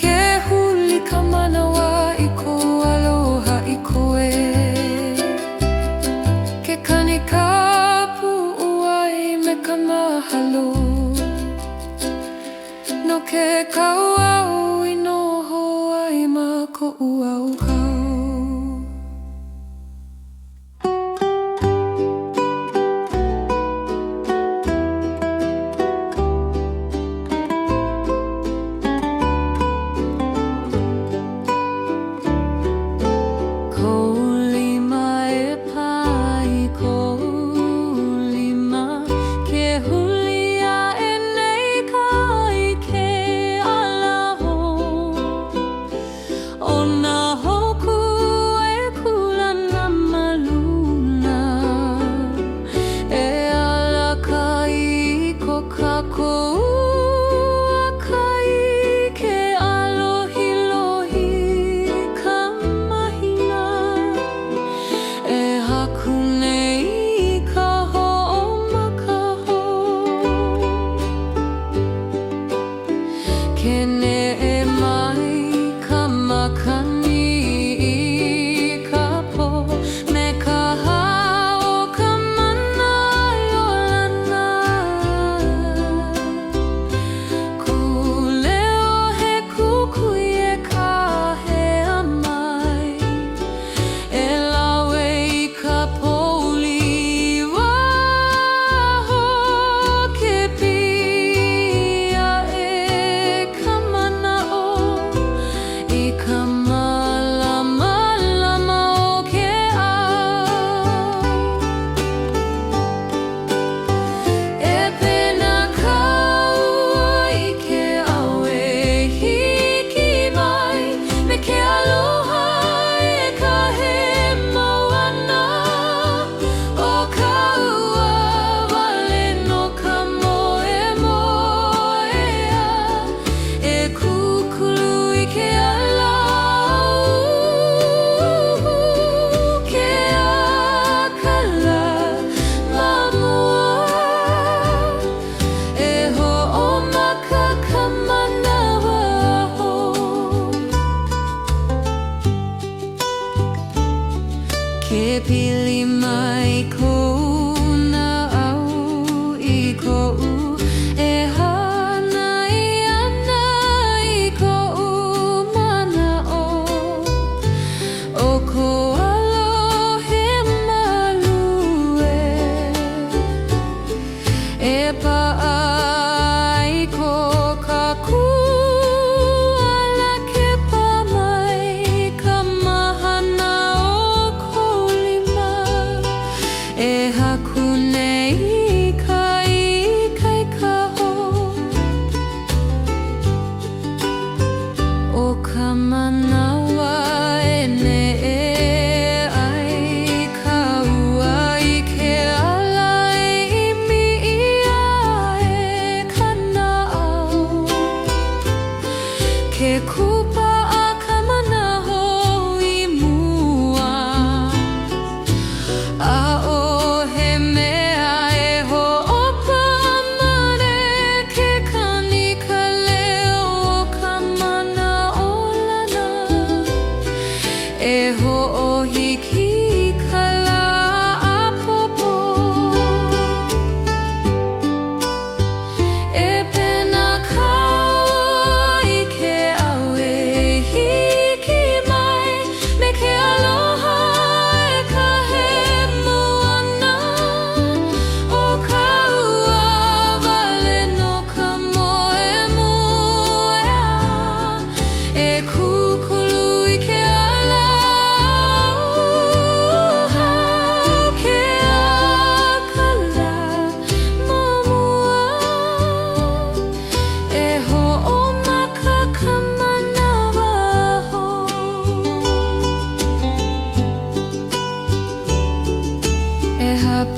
ke huli ka manawa I ko aloha I koe. Ke kani ka pu'uai me ka mahalo, no ke kauau I noho ai ma ko'u auhau. Ke pili mai kou na au I kou, e hana I ana I kou manao. O ko alohe malue, e pa'a I ko ka kuala ke pa mai ka mahana o ko lima. E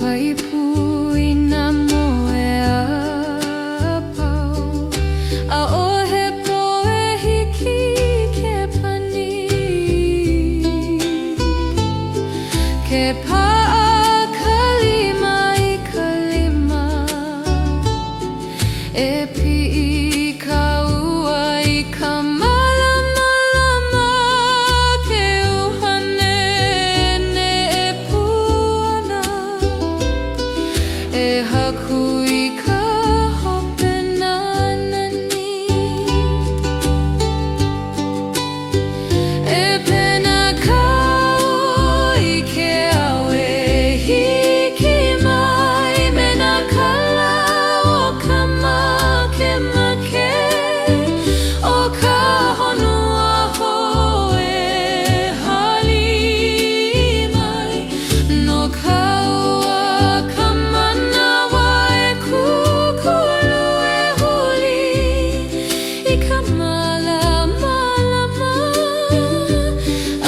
paipui na moe apau a ohe poe hiki ke pani ke pa'a kalima I kalima e pi'i ka ua I ka malama ke uhane ne e puana e haku I ka hope nanani e pena kau I ke awe hiki mai me na kala o ka makemake o ka honua hoe hali mai no ka ua ka manawa e kukulu e huli I ka malama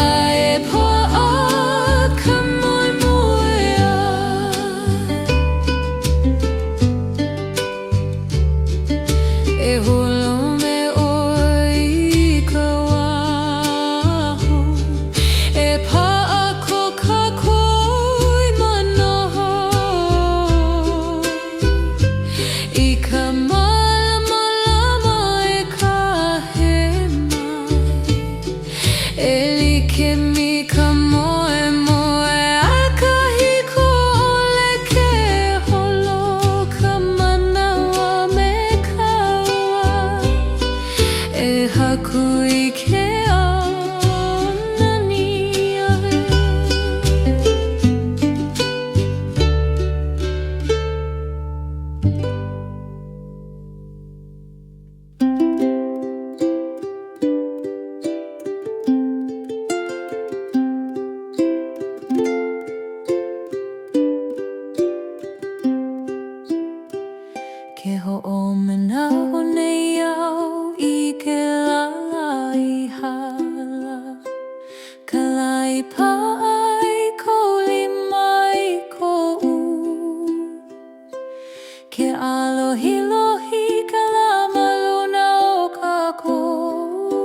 a e po'a ka moemoea e holo me oi I ka waho e pa'a ko ka koi manoho I ka malama e ka he mai e like mi ka moe a ka hiko ole ke holo ka manawa me ka ua e haku I ke aunani awe ke ho'omena honei au I ke lala I hala ka lai pa'ai ko lima I ko'u ke alohilohi ka lama luna o ka ko'u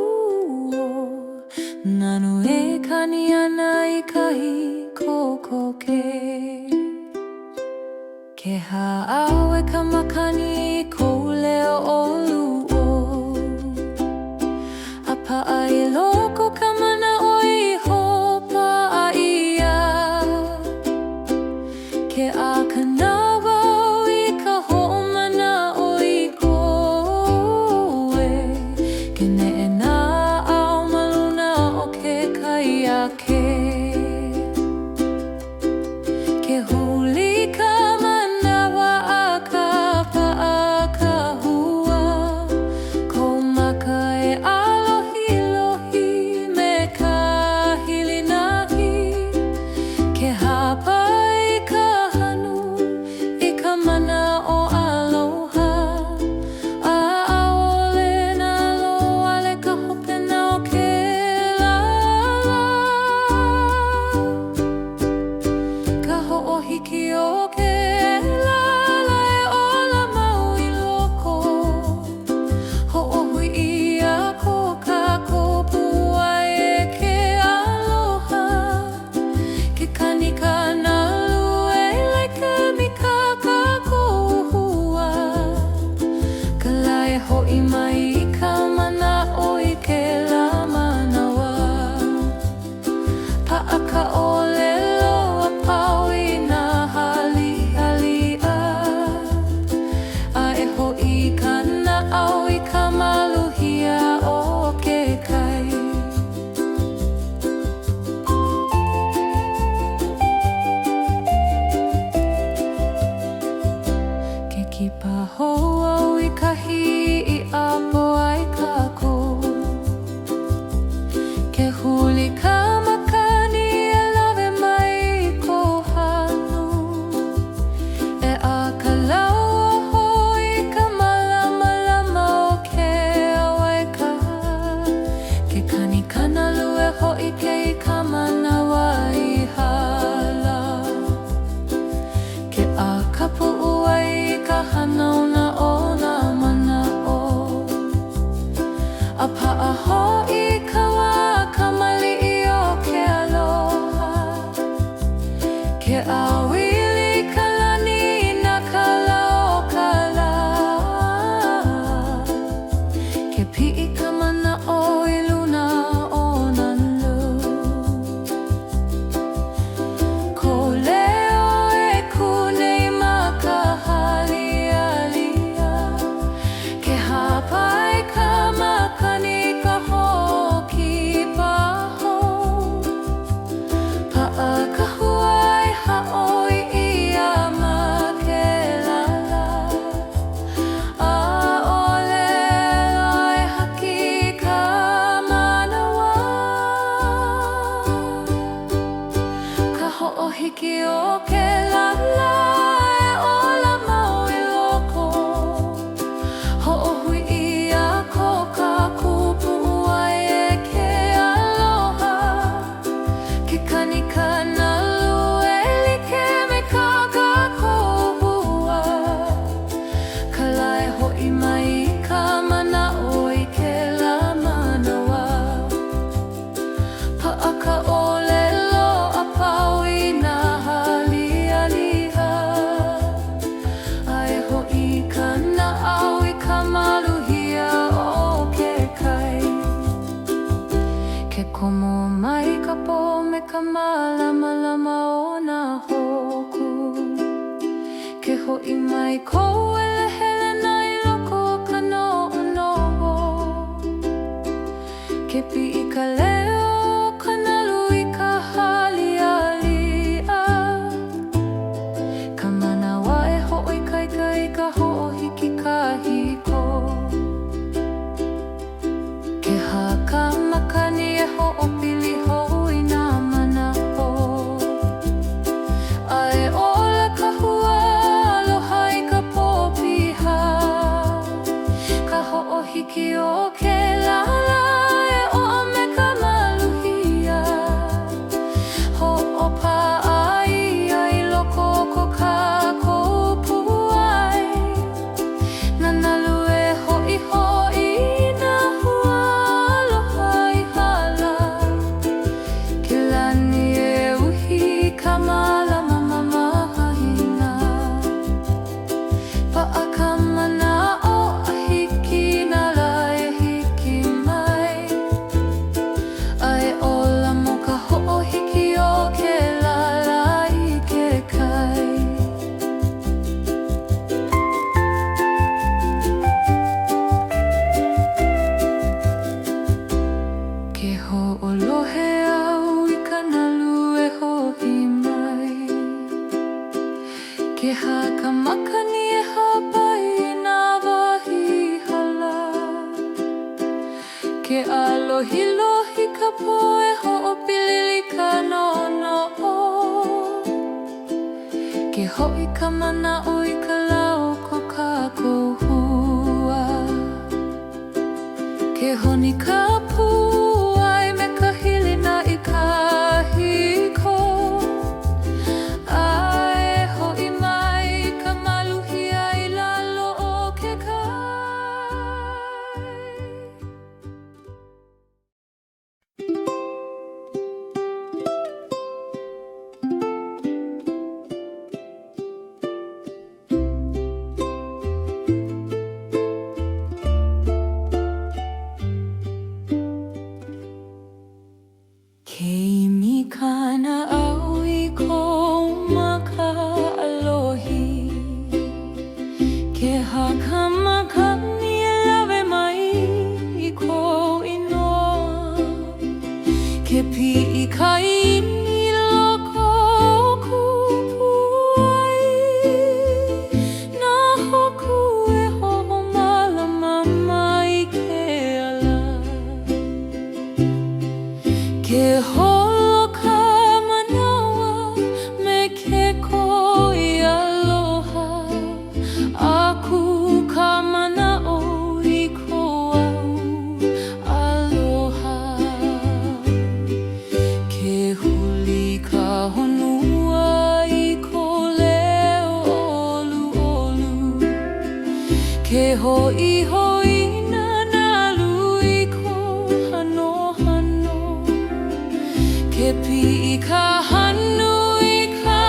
nanu e kani ana I kahi kokoke ke ha'awe ka makani I kou leo olu'o a pa'a I loko ka mana o I hopa a ia ke a kanawa I ka ho'omana o I koe ke ne'e na au maluna o ke kaiake ke huli ka manawa a ka pa'a ka hua ko maka e alohilohi me ka hilinahi ke hapa I ka hanu I ka mana o aloha a a'ole na loa le ka hopena o ke lala ka ho'ohiki o ke lala e ola mau I loko ho'ohui ia ko ka kopua e ke aloha ke kanika na lue like mi ka ko'uhua ka lai ho'i mai I ka mana o I ke la manawa pa'a ka olelo a pau I nā hali Ke awili kalani na kalaokala Ke pi'i kamana o iluna o nanlu Ko leo e kunei makahalia Ke hapai ka makani ka hoki paho Pa'a ka huai ha'oi ia ma ke lala A ole loi haki ka manawa Ka ho'ohiki o ke lala e ola mau I loko Ho'ohui ia ko ka kupu ai e ke aloha Ke kanika na lueli ke me kakakobua Ka lae ho'i mai ka mana oi ke la manawa Pa'a ka olelo a pau I nā halialiha Ai ho'i ka na'au I ka maluhia o ke kai Ke komo mai ka po me ka malama o nā hoku Ke ho'i mai kou ele helena I loko o ka no'onoho Ke pi'i ka leo ka nalu I ka halialia Ka manawa e ho'i kaika I ka ho'ohiki kahiko Ke haka makani e ho'opili hoi nā manaho Ai ola ka hua aloha I ka pōpiha Ka ho'ohiki o ke lala e o'a me ka maluhia Ho'opa'a ia I loko o ko kākou ai Na nalu e ho'i ho'i nā hua aloha I hala Ke lani e uhi ka malama mamahina Pa'a ka mana o a hiki na la e hiki mai Ai ola mo ka ho'ohiki o ke lala I ke kai Ke ho'olohe au I ka nalu e ho'i mai Ke haka makani e hapai nā wahi hala Ke alohi ka po e ho'opilili ka no'ono'o Ke ho'i ka mana o I ka lau ko kākou hua Ke honi ka pū ai me ka hilina I ka hiko Ai ho'i mai ka maluhia I lalo o ke kai Ke imi kana au I kou makaalohi Ke haka makani e lawe mai I kou inoa Ke pi'i ka ini loko o kupu ai Nā hoku e ho'o malama mai ke ala Ke holo ka manawa me ke koi aloha Aku ka mana'o I ko au aloha Ke huli ka honua I ko leo olu olu Ke ho'i ho'i na nalu I ko hano hano Ke pi'i ka hanu I ka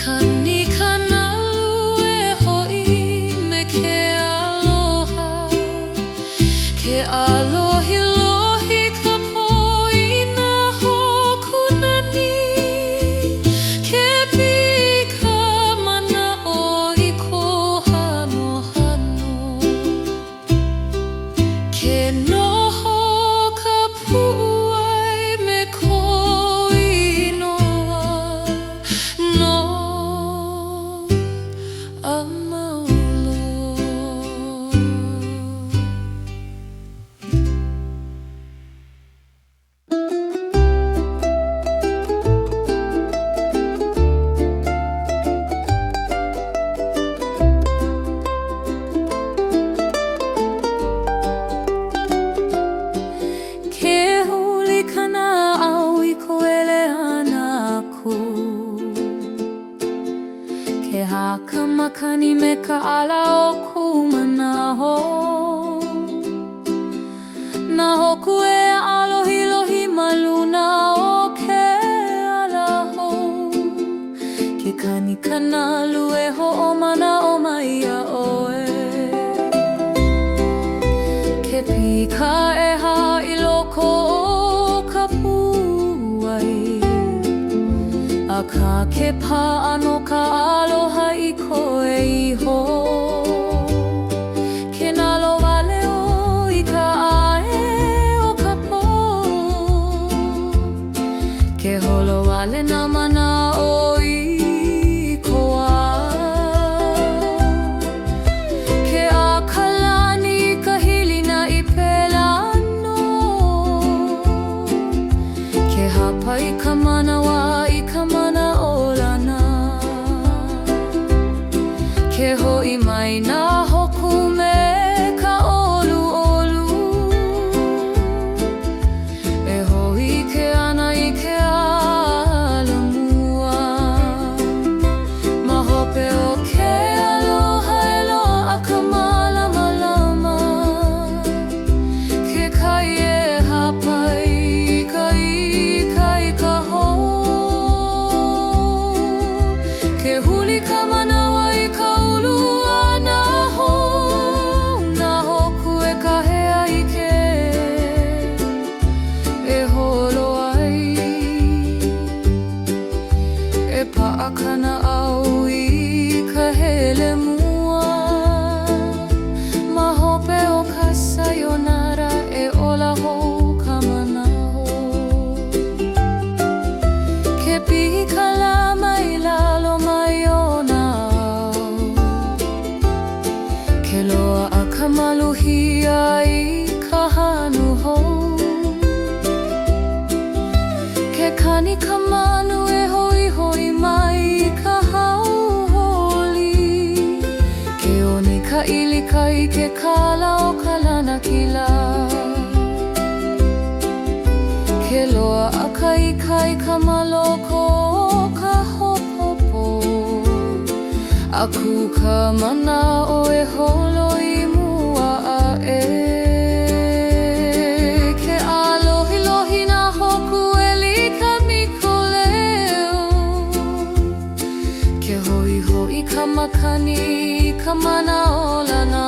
kani kanalu e ho'i me ke aloha, ke alohi lohi ka poina hokunani, ke pika mana o I ko hano hano, ke noho ka pu'ai me ko inoa no amaulo. Ke huli kana au I ko eleana aku, ke haka makani me ka ala o ku manaho, na hoku e alohi lohi maluna o ke ala hou, ke kani kanalu e ho'omana o maia oe, ke pika e I loko o ka pu'ai, aka ke pa'ano ka aloha I koe iho, ke nalo wale o I ka a'e o ka po, ke holo wale na mana o I koa, ke akalani ka hilina I pela ke hapa I ka manawa I ka mana olana, ke ho'i mai nā hoku me ka olu olu, e ho'i ke ana I ke alamua, ma hope o ke aloha e loa a ka malama lama, ke kai e hapai ke huli ka manawa I ka ulua na hoku e ka hea I ke e holo ai, e pa'akana au I ka hele mua, ma hope o ka sayonara e ola hou ka manaho, ke pihi ka lama I lalo mai o nā au, ke loa a ka maluhia I ka hanu hou, ke kani ka manu e hoi hoi mai I ka hauholi, ke oni ka ilika I ke kala o ka lana kila, ke loa a ka ikai ka maloko o ka hopopo, aku ka mana o e holo I mua a e, ke alohi lohi na hoku e lika miko leo, ke hoi hoi ka makani ka mana olana,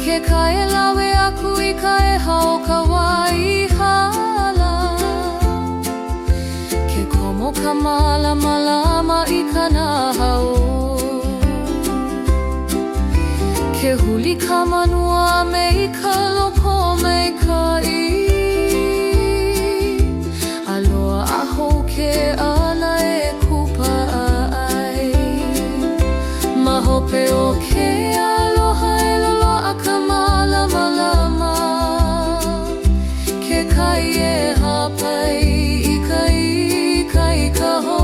ke kai e lawe aku I ka e hao ka wai hala, ke komo ka malama lama I ka nahau, ke huli ka manua me I ka loko me ka aloha a hou ke ana e kupa ai, ma hope o ke aloha e lolo a ka malama lama, ke kai e hapai I ka hou,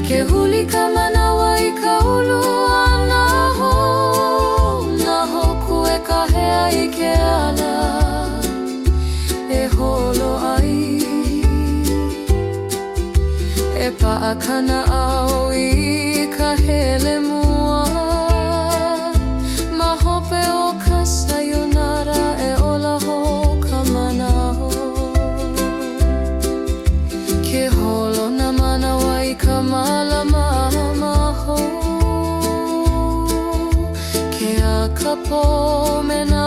ke huli ka manawa I ka ulua na hoku e ka hea I ke ala e holo ai, e pa'akana au I ka hele mua, ma hope o ka sayonara e ola hou ka manaho, malama maho ke akapo mena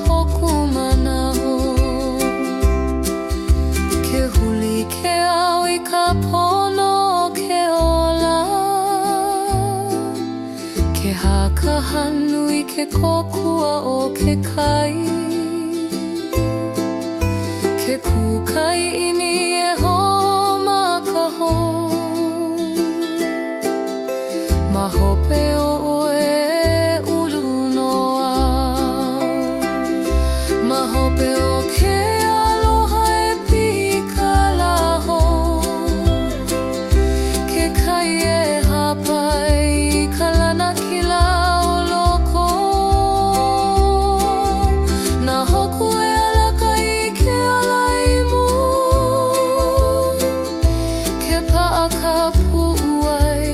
hoku manaho ke huli ke au I ka pono ke ola ke haka hanu I ke kokua o ke kai ke kukai ini e ho makaho mahope o e ulu noa mahope o ke aloha e pika laho ke kai e hapai ka lana kila o loko na hoku e alaka I ke alaimu ke paaka pu'uai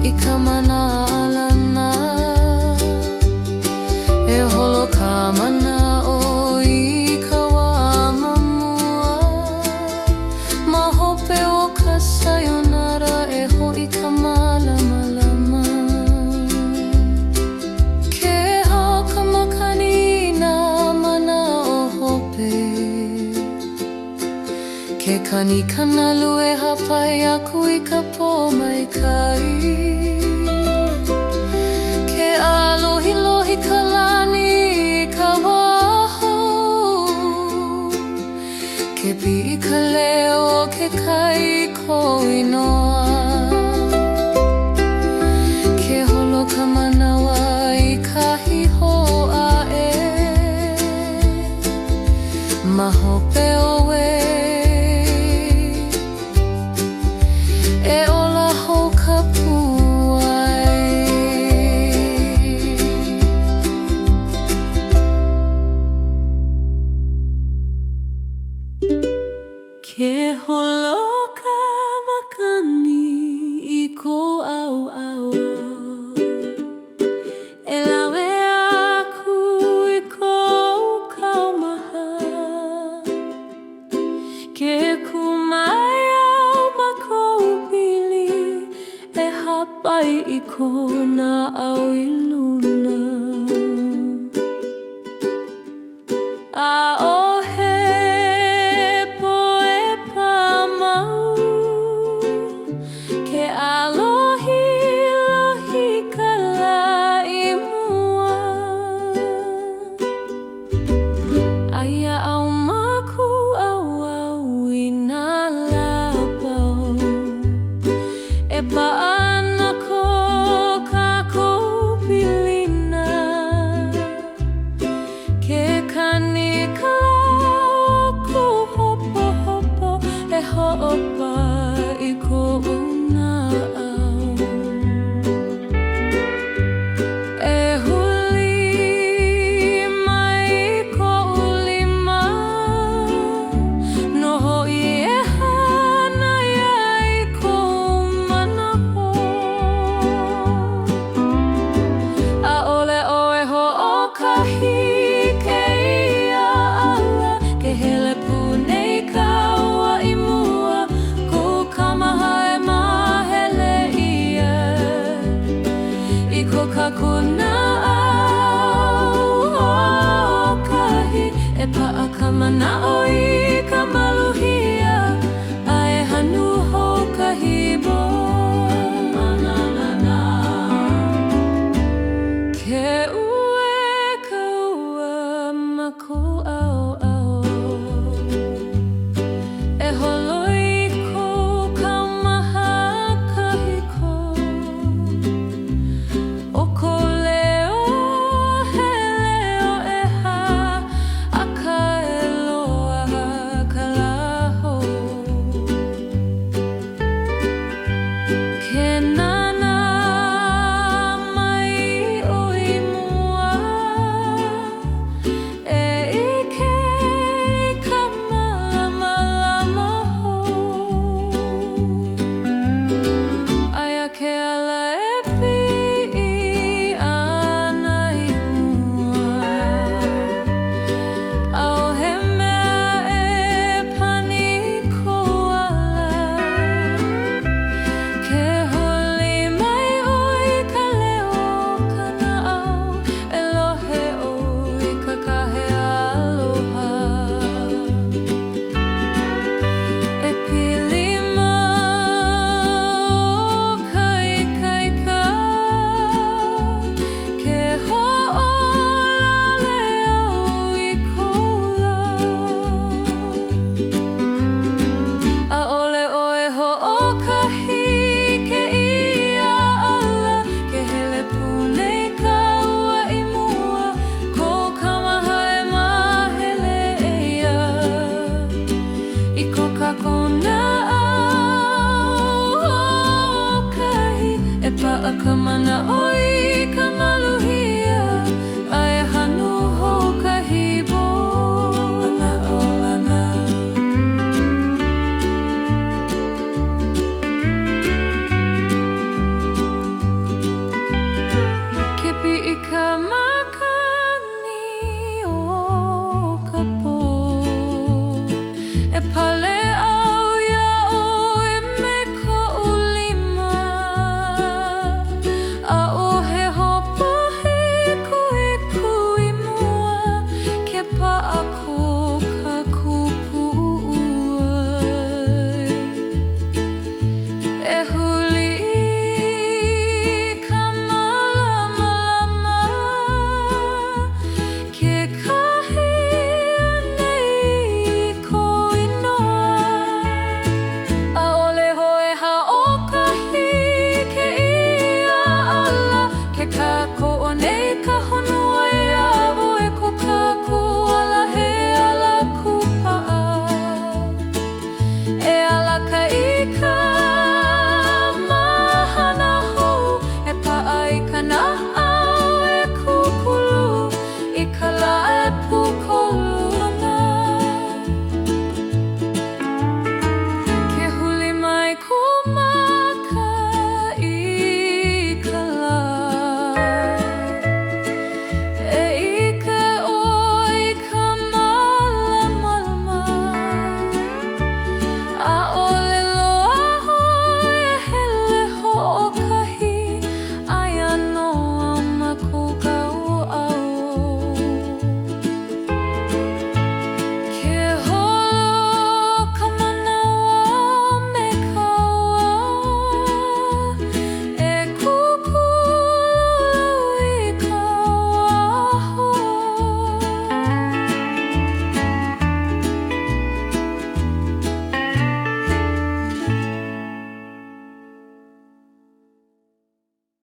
I ka mana alana e holo ka mana o I ka wā mamua mahope o ka sayonara e ho'i ka malamalama ke hao ka makani na mana o hope ke kani kanalu e hapai aku I ka pō mai kai ke alohi lohi ka lani I ka waho ke pi'i ka leo o ke kai ko inoa ke holo ka manawa I kahi hoa e mahope o e e ola hou ka puai ke holo ka makani I ko au au e lawe aku I kou kaumaha ke kumai au ma kou pili e hapai I kona au I luna ʻaʻohe poe pāmau ke alohi lohi ka laʻimua aia au maku au au I nā lapau e paʻana ko kākou pilina ke kani ka ku hopo hopo e hoʻopa I koʻu naʻau e huli mai I koʻu lima no hoʻi e hana ia I koʻu manaho ʻaʻole ʻoe hoʻokahi keia ala ke hele pu nei ka ua I mua ku kamaha e mahele ia I ko kakuna au hoʻokahi e paʻa ka manaʻo I ka maluhia a e hanu hoʻokahi bo ke ue ka ua ma ko au au e holo I kou kaumaha kahiko o ko leo he leo e ha a ka eloa ka laho ke nana mai o I mua e ike I ka malamalama ho aia ke ala e pi'i ana I mua au he mea e pani ko ala ke akamana oi